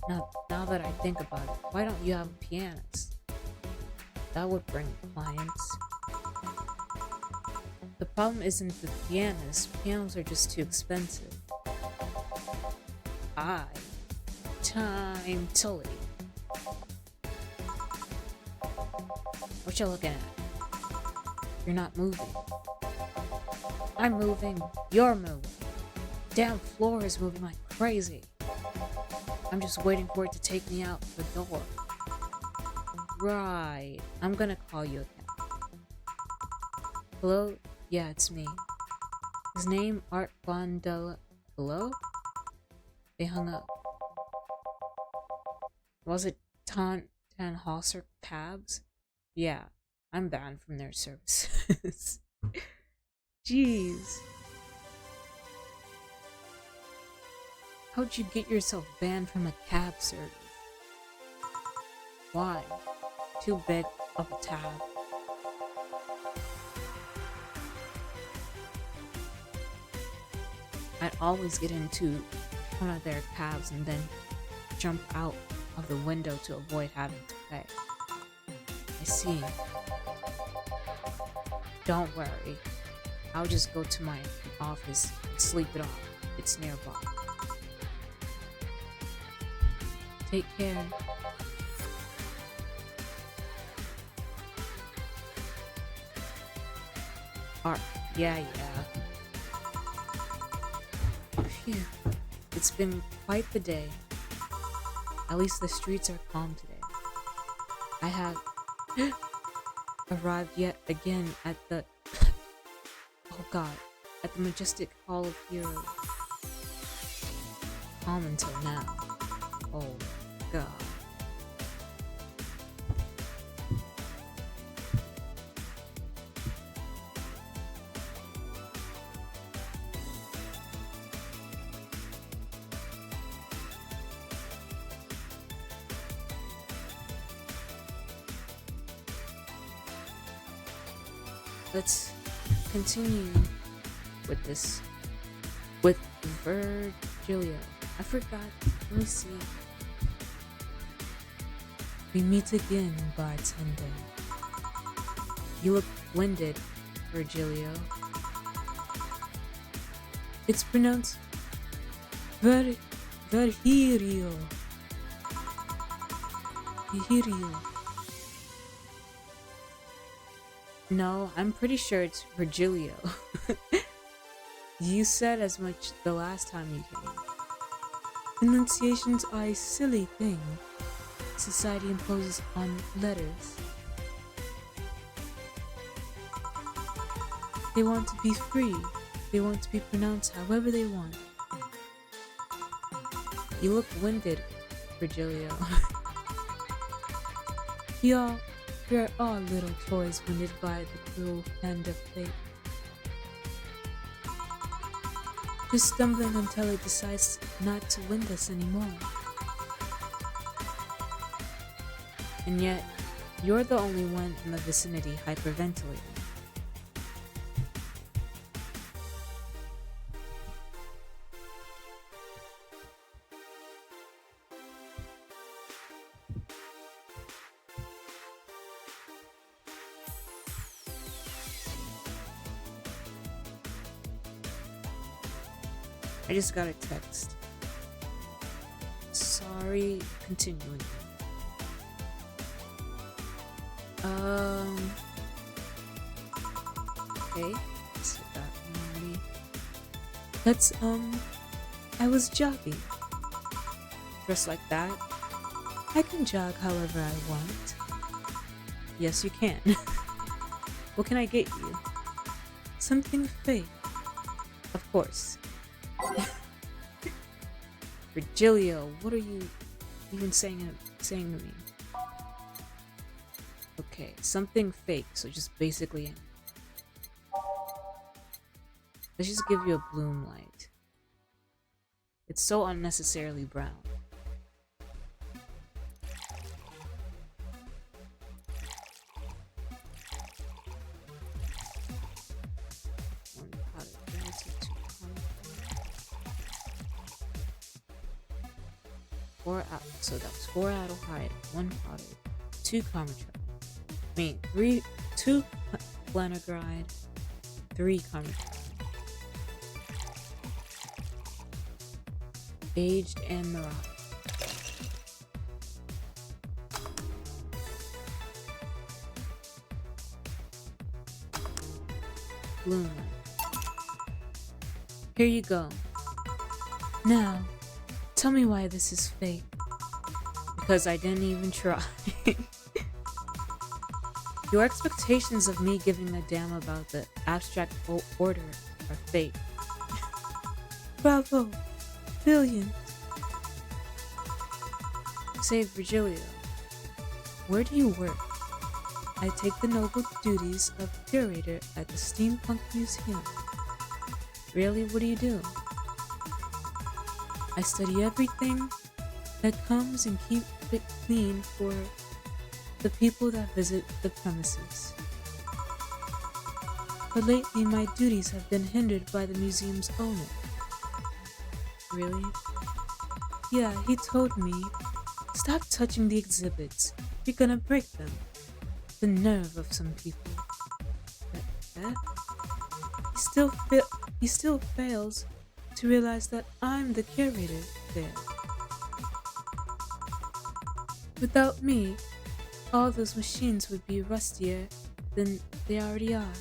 Now that I think about it, why don't you have a pianist? That would bring clients. The problem isn't the pianist. Pianos are just too expensive. Time Tully. What you looking at? You're not moving. I'm moving. You're moving. Damn floor is moving like crazy. I'm just waiting for it to take me out the door. Right. I'm gonna call you a cab. Hello? Yeah, it's me. His name Art Bondella. Hello? They hung up. Was it Tannhauser Cabs? Yeah, I'm banned from their services. Jeez. How'd you get yourself banned from a cab service? Why? Too big of a tab. I'd always get into one of their cabs and then jump out of the window to avoid having to pay. I see. Don't worry. I'll just go to my office and sleep it off. It's nearby. Take care. Art. Yeah. Phew. It's been quite the day. At least the streets are calm today. I have arrived yet again at the at the majestic Hall of Heroes. Calm until now. Oh. god. Let's continue with this. With Virgilio. I forgot. Let me see. We meet again, bartender. You look winded, Virgilio. It's pronounced Virgilio. Virgilio. No, I'm pretty sure it's Virgilio. You said as much the last time you came. Pronunciations are a silly thing society imposes on letters. They want to be free. They want to be pronounced however they want. You look winded, Virgilio. We are all little toys winded by the cruel hand of fate. Just stumbling until it decides not to wind us anymore. And yet, you're the only one in the vicinity hyperventilating. I just got a text. Sorry, continuing. Okay. So that already. That's, I was jogging. Dressed like that. I can jog however I want. Yes, you can. What can I get you? Something fake. Of course. Virgilio, what are you even saying to me? Okay, something fake, so just basically let's just give you a bloom light. It's so unnecessarily brown. So that was 4 Idle Hide, 1 Powder, 2 Karma Trap. 2 Flanagride, 3 Karma Trap. Aged and Mirage. Bloom. Here you go. Now, tell me why this is fake. Because I didn't even try. Your expectations of me giving a damn about the abstract order are fake. Bravo! Brilliant! Say, Virgilio, where do you work? I take the noble duties of curator at the Steampunk Museum. Really, what do you do? I study everything that comes and keep it clean for the people that visit the premises. But lately my duties have been hindered by the museum's owner. Really? Yeah, he told me, stop touching the exhibits, you're gonna break them. The nerve of some people. He still fails to realize that I'm the curator there. Without me, all those machines would be rustier than they already are.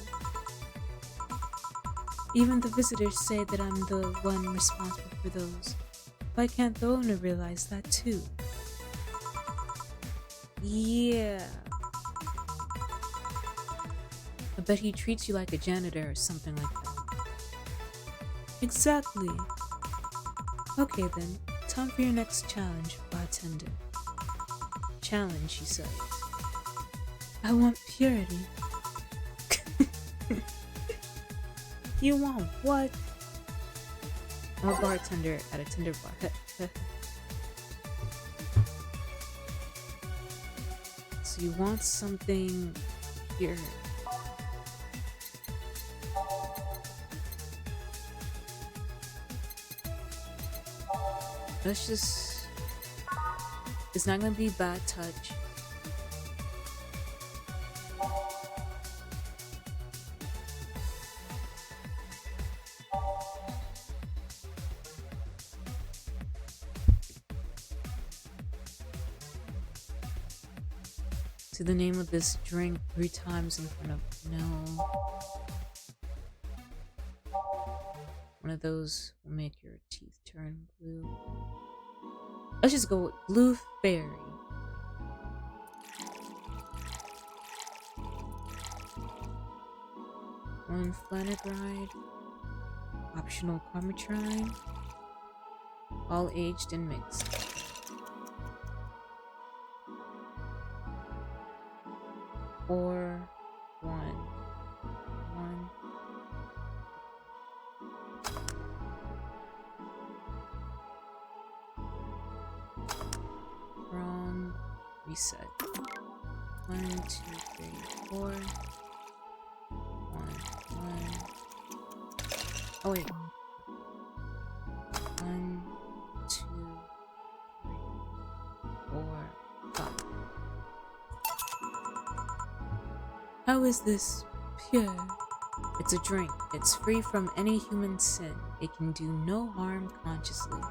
Even the visitors say that I'm the one responsible for those. Why can't the owner realize that too? Yeah. I bet he treats you like a janitor or something like that. Exactly. Okay then, time for your next challenge, bartender. challenge, she says. I want purity. You want what? I'm a bartender at a Tinder bar. So you want something here. Let's just... It's not gonna be bad touch. To the name of this drink 3 times in front of... No. One of those will make your teeth turn blue. Let's just go with Blue Fairy. One Flanagride. Optional Carmitrine. All aged and mixed. Or one. Wrong. Reset. 1, 2, 3, 4. 1, 1. Oh wait. 1, 2, 3, 4, 5. How is this pure? It's a drink. It's free from any human sin. It can do no harm consciously.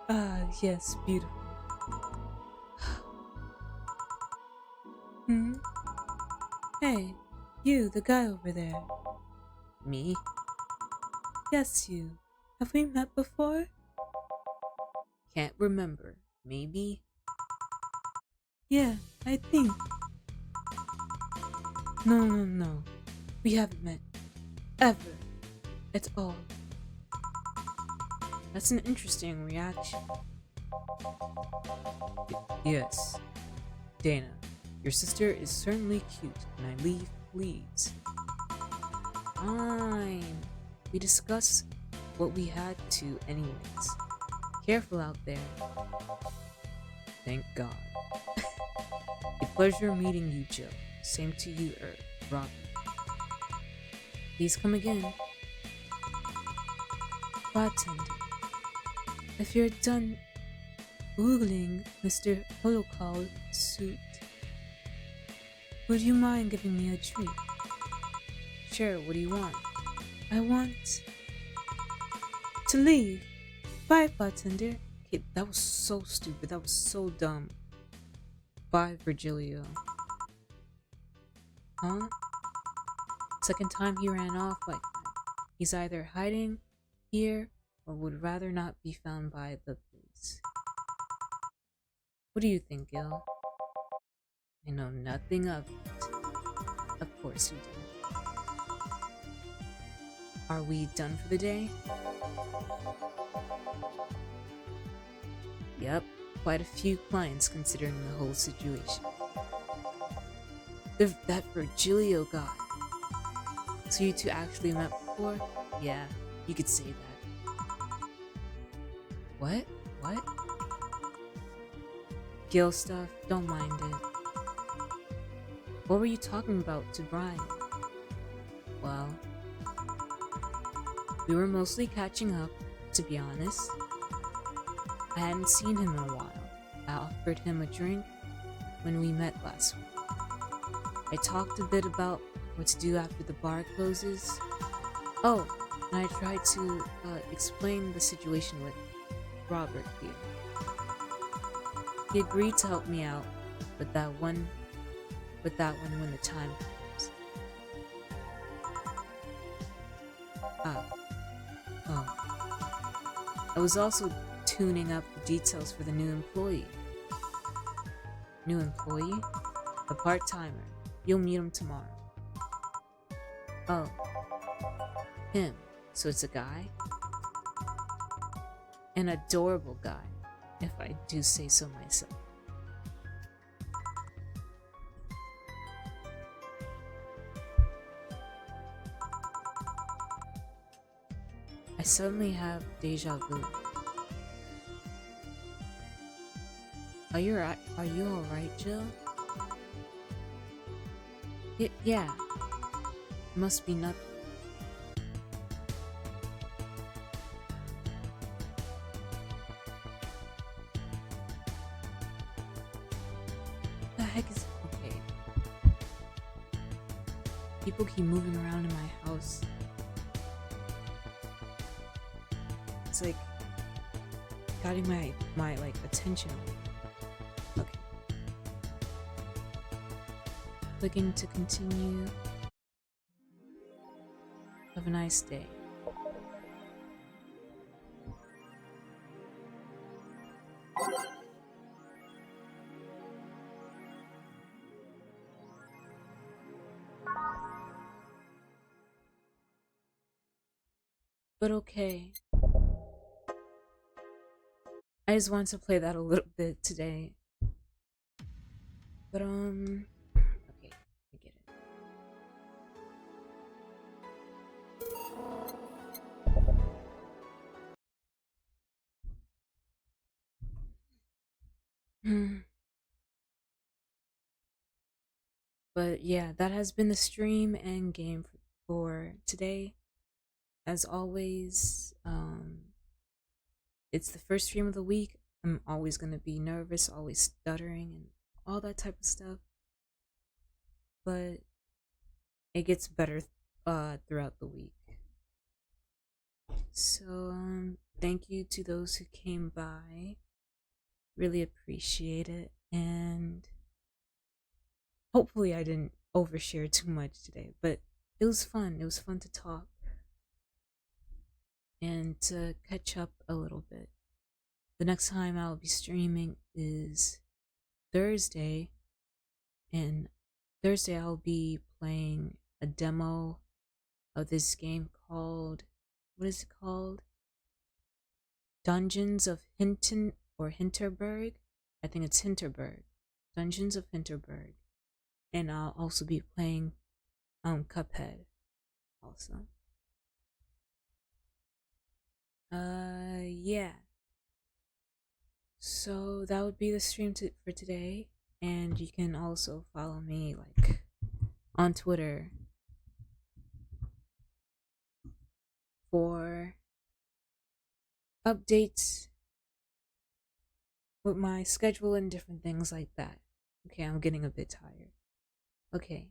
Ah, yes, beautiful. Hey, you, the guy over there. Me? Yes, you. Have we met before? Can't remember. Maybe? Yeah, I think. No. We haven't met. Ever. At all. That's an interesting reaction. Yes. Dana, your sister is certainly cute, and I leave, please. Fine. We discussed what we had to anyways. Careful out there. Thank God. A pleasure meeting you, Jill. Same to you, Robert. Please come again. Bartender, if you're done oogling Mr. Holocall suit, would you mind giving me a treat? Sure, what do you want? I want to leave. Bye, bartender. Okay, that was so stupid. That was so dumb. Bye, Virgilio. Huh? Second time he ran off like that. He's either hiding here or would rather not be found by the police. What do you think, Gil? I know nothing of it. Of course you do. Are we done for the day? Yep, quite a few clients considering the whole situation. That Virgilio guy. So you two actually met before? Yeah, you could say that. What? Gil stuff, don't mind it. What were you talking about to Brian? Well, we were mostly catching up, to be honest. I hadn't seen him in a while. I offered him a drink when we met last week. I talked a bit about what to do after the bar closes. Oh, and I tried to explain the situation with Robert here. He agreed to help me out with that one when the time comes. Oh. I was also tuning up the details for the new employee. New employee? The part-timer. You'll meet him tomorrow. Oh. Him. So it's a guy? An adorable guy, if I do say so myself. I suddenly have deja vu. Are you alright, Jill? Yeah. Must be nothing. The heck is okay? People keep moving around in my house. It's like getting my like attention. Okay. Clicking to continue. Have a nice day. But okay. I just wanted to play that a little bit today. But okay, I get it. But yeah, that has been the stream and game for today. As always, it's the first stream of the week. I'm always gonna be nervous, always stuttering, and all that type of stuff. But it gets better throughout the week. So thank you to those who came by. Really appreciate it, and hopefully I didn't overshare too much today, but it was fun. It was fun to talk and to catch up a little bit. The next time I'll be streaming is Thursday, and Thursday I'll be playing a demo of this game called, what is it called? Dungeons of Hinton or Hinterberg? I think it's Hinterberg. Dungeons of Hinterberg. And I'll also be playing Cuphead also. Yeah. So that would be the stream for today, and you can also follow me like on Twitter for updates with my schedule and different things like that. Okay, I'm getting a bit tired. Okay.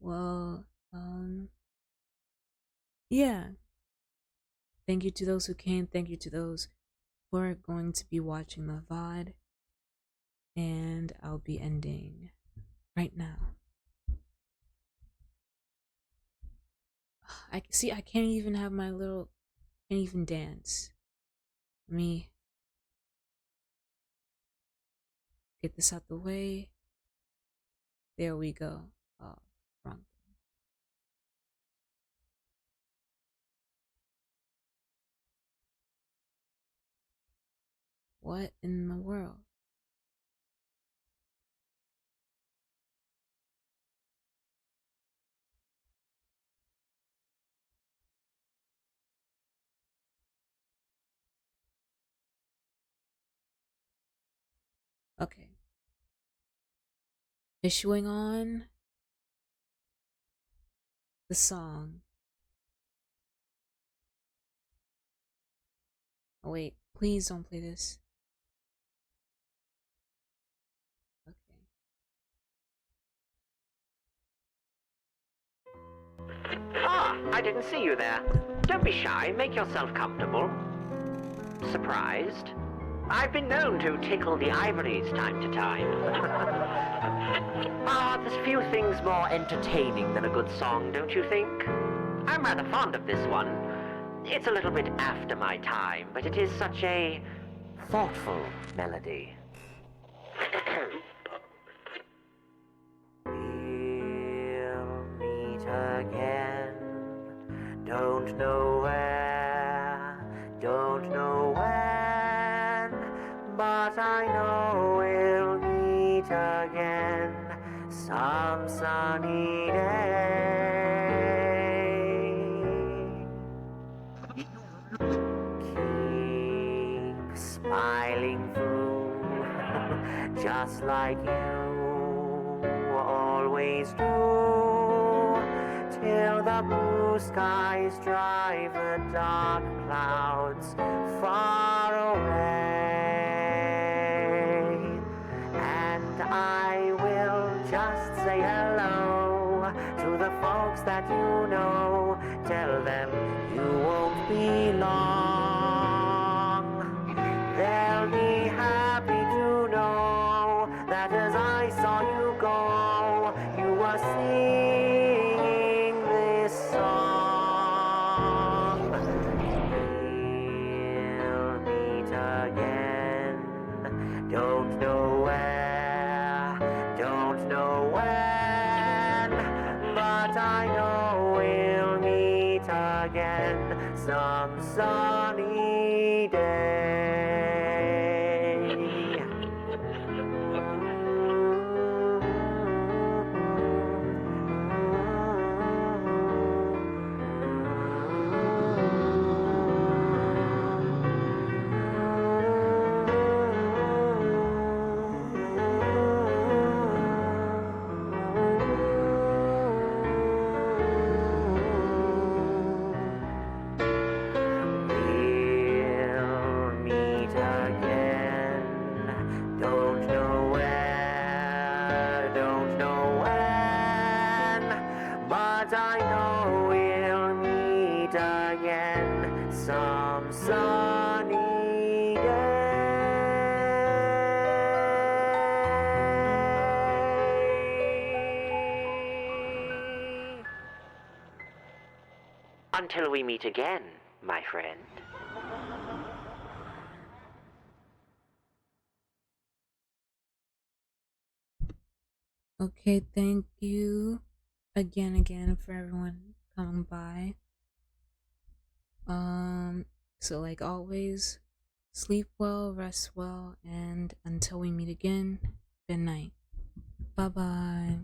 Well, yeah. Thank you to those who came. Thank you to those who are going to be watching the VOD. And I'll be ending right now. I can't even have my little, can't even dance. Let me get this out the way. There we go. Oh, wrong. What in the world? Okay. Issuing on the song. Oh wait, please don't play this. Okay. Ah, I didn't see you there. Don't be shy, make yourself comfortable. Surprised? I've been known to tickle the ivories time to time. There's few things more entertaining than a good song, don't you think? I'm rather fond of this one. It's a little bit after my time, but it is such a thoughtful melody. We'll meet again. Don't know where, don't know when, but I know we'll meet again some sunny day. just like you always do, till the blue skies drive the dark clouds far away. And I will just say hello to the folks that you know. Tell them you won't be long. They'll be happy to know that as I saw you go, you were singing this song. We'll meet again. Don't know where, don't know when, but I know we'll meet again some sunny day. We'll meet again. Don't know where, don't know when, but I know we'll meet again some sunny day. Until we meet again, my friend. Okay, thank you again for everyone coming by. So like always, sleep well, rest well, and until we meet again, good night. Bye bye.